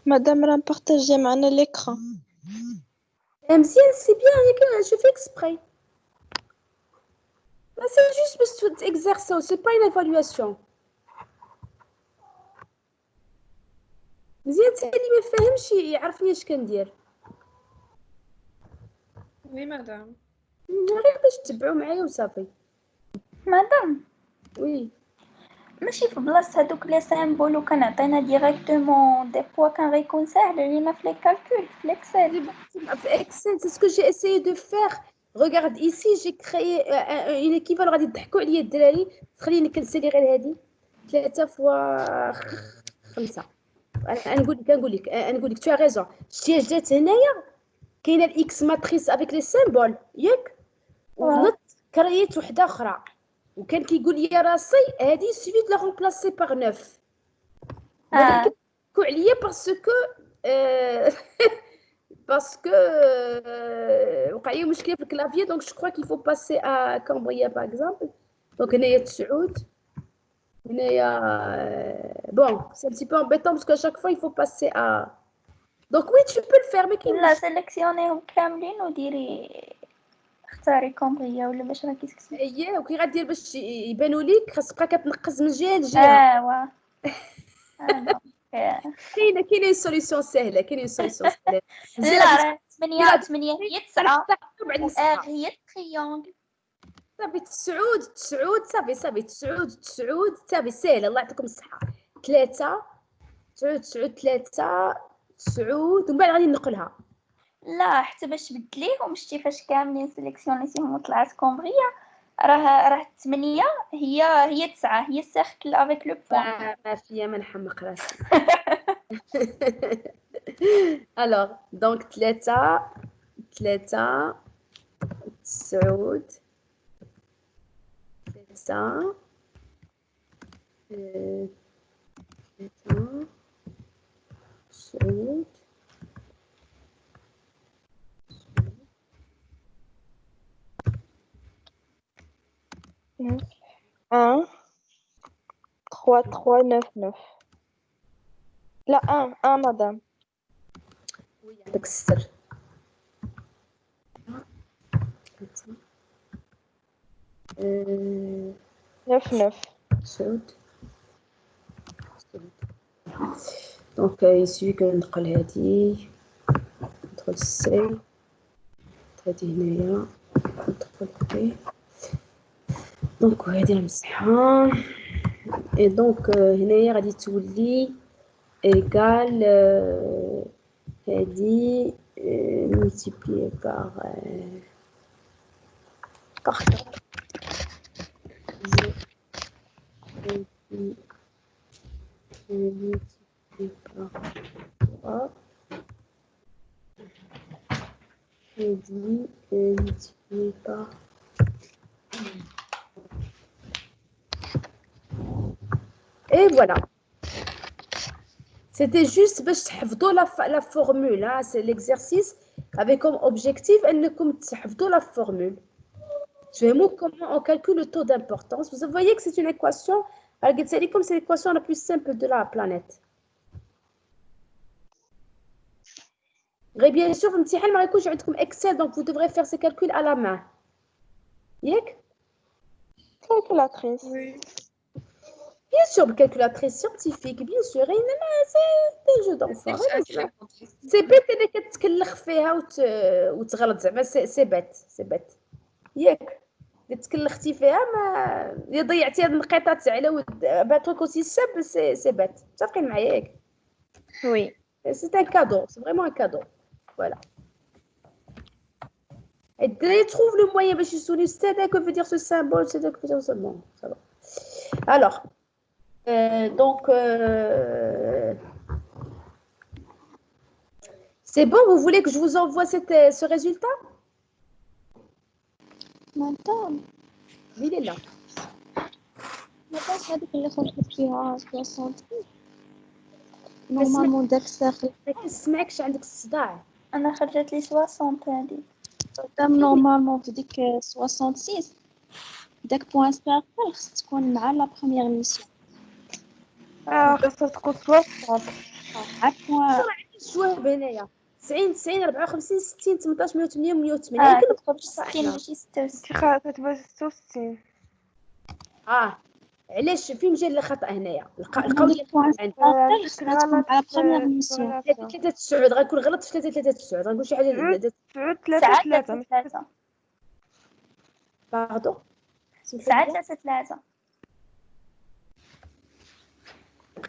مدام راه بارطاجي معنا l'écran. مزيان سي بيان ياك je fais exprès. C'est juste باش تexercer, c'est pas une évaluation. مزيان حتى اللي ما فاهمش يعرفني اش كندير. وي مدام. غير باش تتبعوا معايا وصافي. مدام وي ماشي في بلاصه هذوك لي سامبول وكنعطينا ديريكتومون دي بوا كان غيكون ساهل علينا في لي كالكول في الاكسل. في Excel, c'est ce que j'ai essayé de faire. Regarde ici, j'ai créé une équivalent غادي يضحكوا عليا الدراري. خليني نكنسلي غير هذه 3 فوا 5. نقول لك tu as raison. شتي جات هنايا كاينه الاكس ماتريس افيك لي سيمبول ياك ونط كريت وحده اخرى وكان كيقول لي راسي هذه سوفي دو لا رومبلاسي باغ 9 ولكن كو عليا باسكو باسكو وقع لي مشكل في الكلافيي دونك جو كرو كيل فو باسي ا كامبريا باغ اكزومبل دونك هنايا 9 هنايا بون سي ان بتي بو امبيتون باسكو chaque fois il faut passer à donc oui tu peux le faire mais كاين لا سيليكسيونيهم كاملين وديري اختاري كومبريا ولا باش راكي تكتبي. اييه وكي غدير باش يبانوا ليك خاص تبقى كتنقز من جهه لجهه. وا كاينه سوليسيون سهله سهله. لا راه 8 هي 9 بعد هي تريونغل صافي 9 صافي 9 صافي سهله الله يعطيكم الصحه 3 9 ومن بعد غادي نقلها. لا حتى باش تبدليهم شتي فاش كاملين سيليكسيونيتيهم وطلعت كومبريا راه 8 هي 9 هي سيركل افيك لو بوين. ما فيا ما نحمق راسي. الوغ دونك 3 9 1 3 3 9 9 لا 1 مدام. يعطيك الستر. 9 9 دونك يسوي كنقل هادي ندخل السي هادي هنايا ندخل هادي دونك هادي نمسحها اي دونك هنايا غادي تولي ايكال هادي multiplié par 4 multiplié par 3 et dit multiplié par et voilà. C'était juste باش تحفظوا la formule, hein. C'est l'exercice avec comme objectif انكم تحفظوا la formule. تفهموا comment on calcule le taux d'importance. Vous voyez que c'est une équation, comme c'est l'équation la plus simple de la planète. Et bien sûr, في الامتحان ما غيكونش عندكم Excel, donc vous devrez faire ces calculs à la main. ياك؟ calculatrice. Oui. Bien sûr, calculatrice scientifique, bien sûr. C'est des jeux d'enfants. C'est bête انك تكلخ فيها وتغلط زعما سي بات ياك تكلختي فيها ما ضيعتي هاد النقيطات على باتروك اوسي ساب سي بات متفقين معايا ياك وي سي ان كادو سي فريمون ان كادو فوالا الدراري تروف لو موين باش يسولي سي هذا كو فيدير سو سامبول سي هذا كو فيدير سو بون سا فا الوغ donc c'est bon, vous voulez que je vous envoie ce résultat? Madame, Il est là. madame, هذيك اللي خرجت فيها 60 نورمالمون داك الساخل ما كنسمعكش عندك الصداع. انا خرجت لي 60 هذه مادام نورمالمون في ديك 66 داك بوان ساخل خص تكون مع لا بروميير ميسيون. خاصها تكون 60 عفوا الشواب هنايا 90 90 54 60 18 108 108 يمكن كتخرج 60 ماشي 66. كتبان 66. علاش فين جا الخطا هنايا لقاو عندك بوان عندي ستة تكون على بروميير ميسيون 3 غيكون غلط في 3 غنقول شي حاجه 3 ساعات 3 3 باردون ساعات 3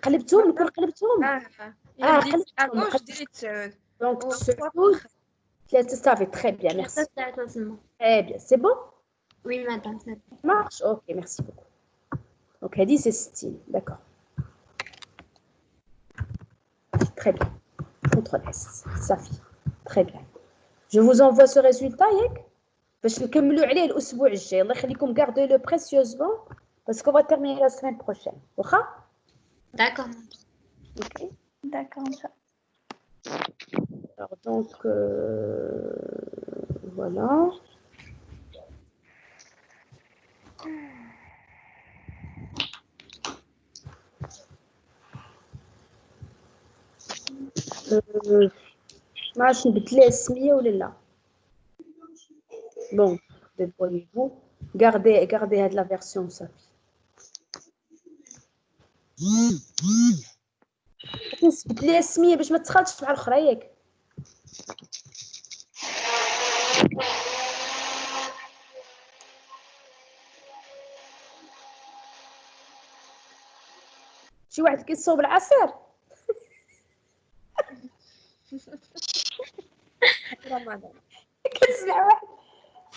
قلبتهم نكون قلبتهم إلا قلبتهم أغوش ديري 9. دونك 9 3 صافي تري بيان ميرسي تري بيان سي بون Oui, madame. marche ok merci beaucoup donc elle dit c'est 60 d'accord très bien contrôle S صافي très bien je vous envoie ce résultat ياك باش نكملوا عليه الاسبوع الجاي الله يخليكم garder le précieusement parce qu'on va terminer la semaine prochaine واخا D'accord. ok داكور ان شاء alors donc voilà ما عرفتش نبدل لها السميه ولا لا بون débrouillez-vous gardez هاد لا فيرسيون صافي نثبت ليها السميه باش ما تخلطش مع الاخرى ياك شي واحد كيصوب العصير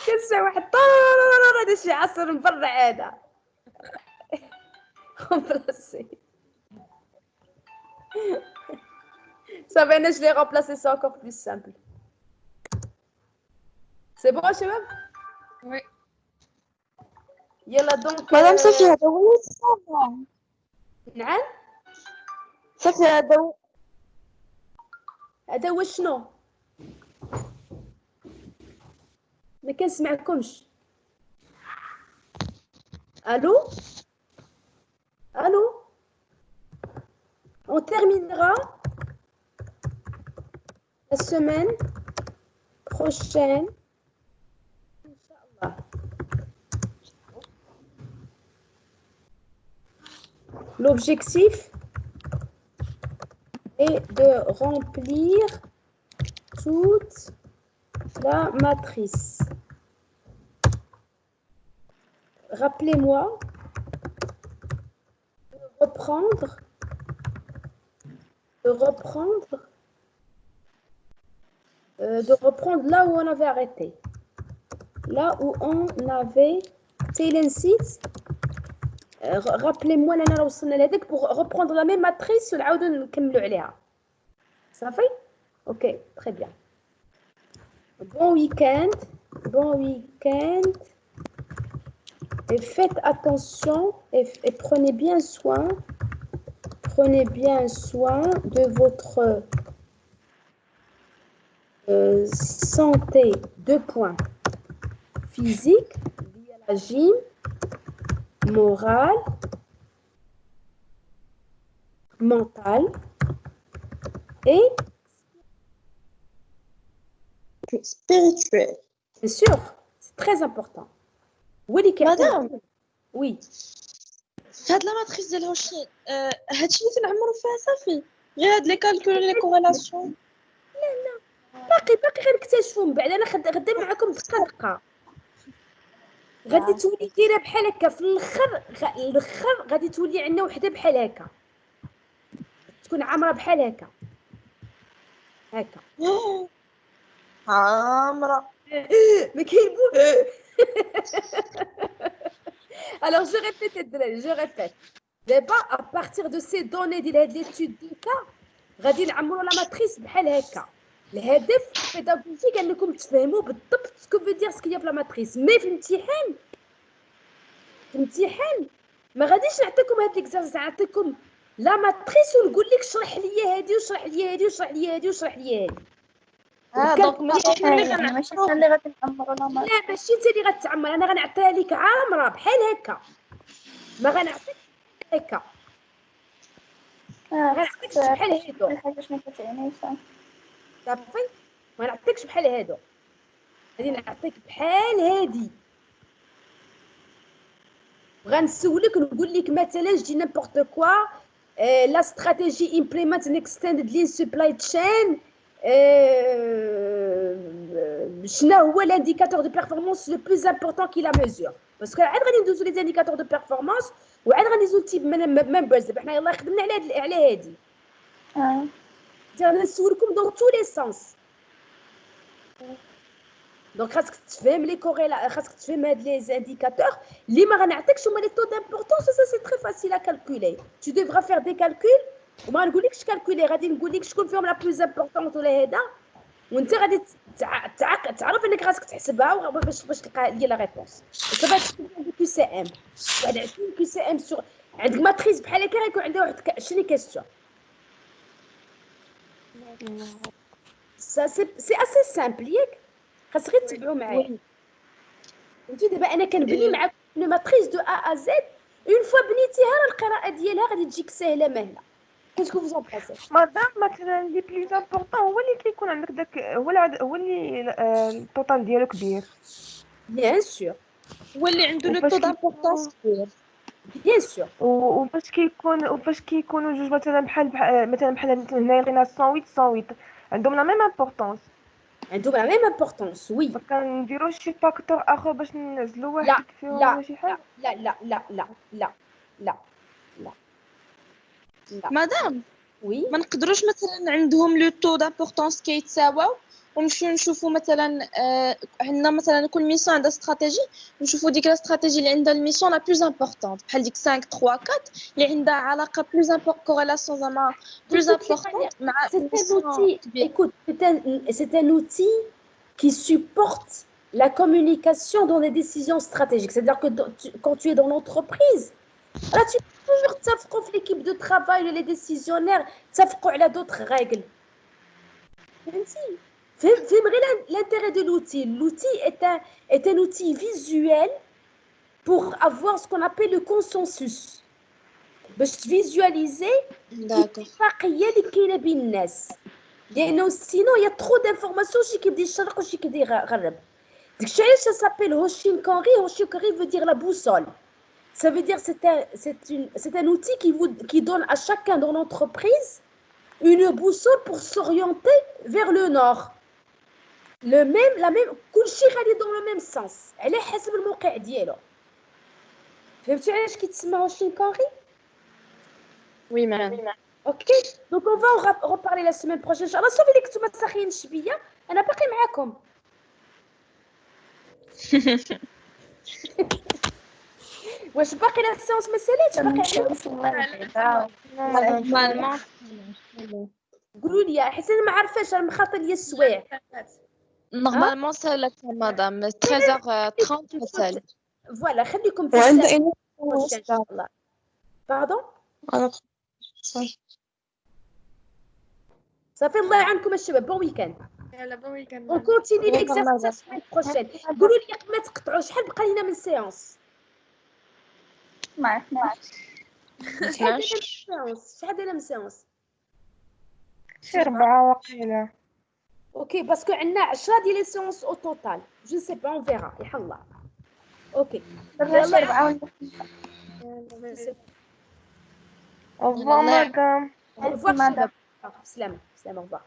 كنسمع واحد طار هذا شي عصير مبرع هذا remplacer ça va je l'ai remplacé c'est encore plus simple c'est bon شباب Oui. يلا دونك مدام صافي هذا هو الصافي. نعم صافي هذا هو شنو ما كنسمعكمش الو الو on terminera la semaine prochaine Inch'Allah. L'objectif est de remplir toute la matrice. Rappelez-moi de reprendre là où on avait arrêté. Là où on avait نسيت rappelez-moi لأننا وصلنا لهذاك pour reprendre la même matrice ونعاودو نكملوا عليها صافي ok très bien bon week-end et faites attention et prenez bien soin de votre santé 2 points physique via la gym morale mentale et spirituel. bien sûr c'est très important مدام oui هاد لا ماتريس ديال هوشين هادشي اللي تنعمرو فيها صافي غير هاد لي كالكول لي كوريلاسيون باقي غير نكتشفوا من بعد انا غدا معكم دقه غادي تولي دايره بحال هكا في الاخر غادي تولي عندنا وحده بحال هكا تكون عامره بحال هكا عامرة ما كاين alors je répète الدراري je répète دابا à partir de ces données ديال هاد l'étude دو كا غادي نعمروا لا ماتريس بحال هكا الهدف البيداغوجيك انكم تفهموا بالضبط سكو في دير سكيا في لا ماتريس مي في الامتحان ما غاديش نعطيكم هاد ليكزارسيس نعطيكم لا ماتريس ونقول لك شرح لي هادي وشرح لي هادي وشرح لي هادي وشرح لي هادي دونك ماشي حنا اللي يعني ماشي حنا اللي غادي نعمرو لا ماتريس لا ماشي انت اللي غتعمر انا غنعطيها لك عامره بحال هكا ما غنعطيك هكا غنعطيكش بحال هادو الحاجة ما كتعنيش. صافي، ما نعطيكش بحال هادو، غادي نعطيك بحال هادي. غنسولك نقول لك مثلا جي نيمبورط كوا لا استراتيجي امبليمنت ان اكستندد لين سبلاي تشين، شنو هو الانديكاتور دو بيرفورمانس لو بلوز امبورطون كي لا ميزور، باسكو عاد غادي ندوزو لي انديكاتور دو بيرفورمانس وعاد غندوزو لتيب ممبرز. دابا حنا يلاه خدمنا على هادي، غادي نسولكم دون تو لي سونس. دونك خاصك تفهم لي كوريلا، خاصك تفهم هاد لي زانديكاتور اللي ما غنعطيكش هما لي تو دامبورطونس. سا سي تري فاسيل ا كالكولي، تو ديفرا فير دي كالكول وما نقولكش كالكولي، غادي نقول لك شكون فيهم لا بلوز امبورطونت ولا هذا، وانت غادي تعرف انك خاصك تحسبها باش تلقى لي لا ريبونس. سافا تكون كي سي ام، واحد 20 كي سي ام سور عندك ماتريس بحال هكا غيكون عندها واحد 20 كيسيون. سا سي اسي سامبل ياك، خاصك غير تتبعوا معايا. فهمتي دابا انا كنبني معاكم لو ماتريس دو ا ا زد، اون فوا بنيتيها راه القراءه ديالها غادي تجيك سهله مهله. كيسكو فوزون باسي مادام مثلا لي بليز امبورطون هو اللي كيكون عندك داك هو اللي التوتال ديالو كبير. بيان سور، هو اللي عنده لو وفاش تو كيكون دامبورطونس كبير. بيان سور. وفاش كيكونوا جوج مثلا بحال هنايا لقينا 108 عندهم لا ميم امبورطونس، عندهم لا ميم امبورطونس. وي كنديروا شي فاكتور اخر باش ننزلوا لا واحد فيهم لا ولا شي حاجه. لا لا لا لا لا لا لا لا. مدام وي ما نقدروش مثلا عندهم لو تو دامبورطونس كيتساواو ونمشيو نشوفوا مثلا عندنا مثلا كل ميسيون عندها استراتيجي، نشوفوا ديك الاستراتيجي اللي عندها الميسيون لا بلوز امبورطونت بحال ديك 5 3 4 اللي عندها علاقه بلوز كوريلاسيون زعما بلوز امبورطونت مع c'est un ميسيون outil, كبير. écoute, c'est un outil qui supporte la communication dans les décisions stratégiques. C'est-à-dire que quand tu es dans l'entreprise, là, tu peux toujours t'affronter l'équipe de travail, les décisionnaires, t'affronter à d'autres règles. Fais l'intérêt de l'outil. L'outil est un outil visuel pour avoir ce qu'on appelle le consensus. باش تفيزواليزي الاتفاقيه اللي كاينه بين الناس، لانه سينو يا ترو دانفورماسيون شي كيبدا يشرق وشي كيبدا يغرب. داكشي علاش ça s'appelle Hoshinkari. Hoshinkari veut dire la boussole. Ça veut dire c'est un outil qui donne à chacun dans l'entreprise une boussole pour s'orienter vers le nord. La même كلشي غادي dans le même sens على حسب الموقع ديالو. فهمتي علاش كيتسمى Hoshinkari؟ Oui, madame. Ok, donc on va en reparler la semaine prochaine. Inch'Allah, sauf اللي كنتو ما تسخينش بيا، أنا باقي معاكم. واش باقي لا سيونس ما ساليتش؟ باقي قولوا لي حيت انا ما عارفاش، انا مخاطر ليا السوايع. نورمالمون سالت مدام 13h30 سالت. فوالا خليكم في وعندنا ان شاء الله. باردون صافي، الله يعاونكم الشباب. بون ويكاند. يلا بون ويكاند. اون كونتيني ليكزارسيس لا سيمين بروشين. قولوا لي قبل ما تقطعوا شحال بقى لينا من سيونس؟ ما عرفناش. شحال دايره من سيونس؟ شي 4 واقيلا. اوكي باسكو عندنا 10 ديال لي سيونس او توتال. جو سي با اون فيرا يحالله. اوكي يلا Au revoir, madame. au revoir. Salam. Salam, au revoir.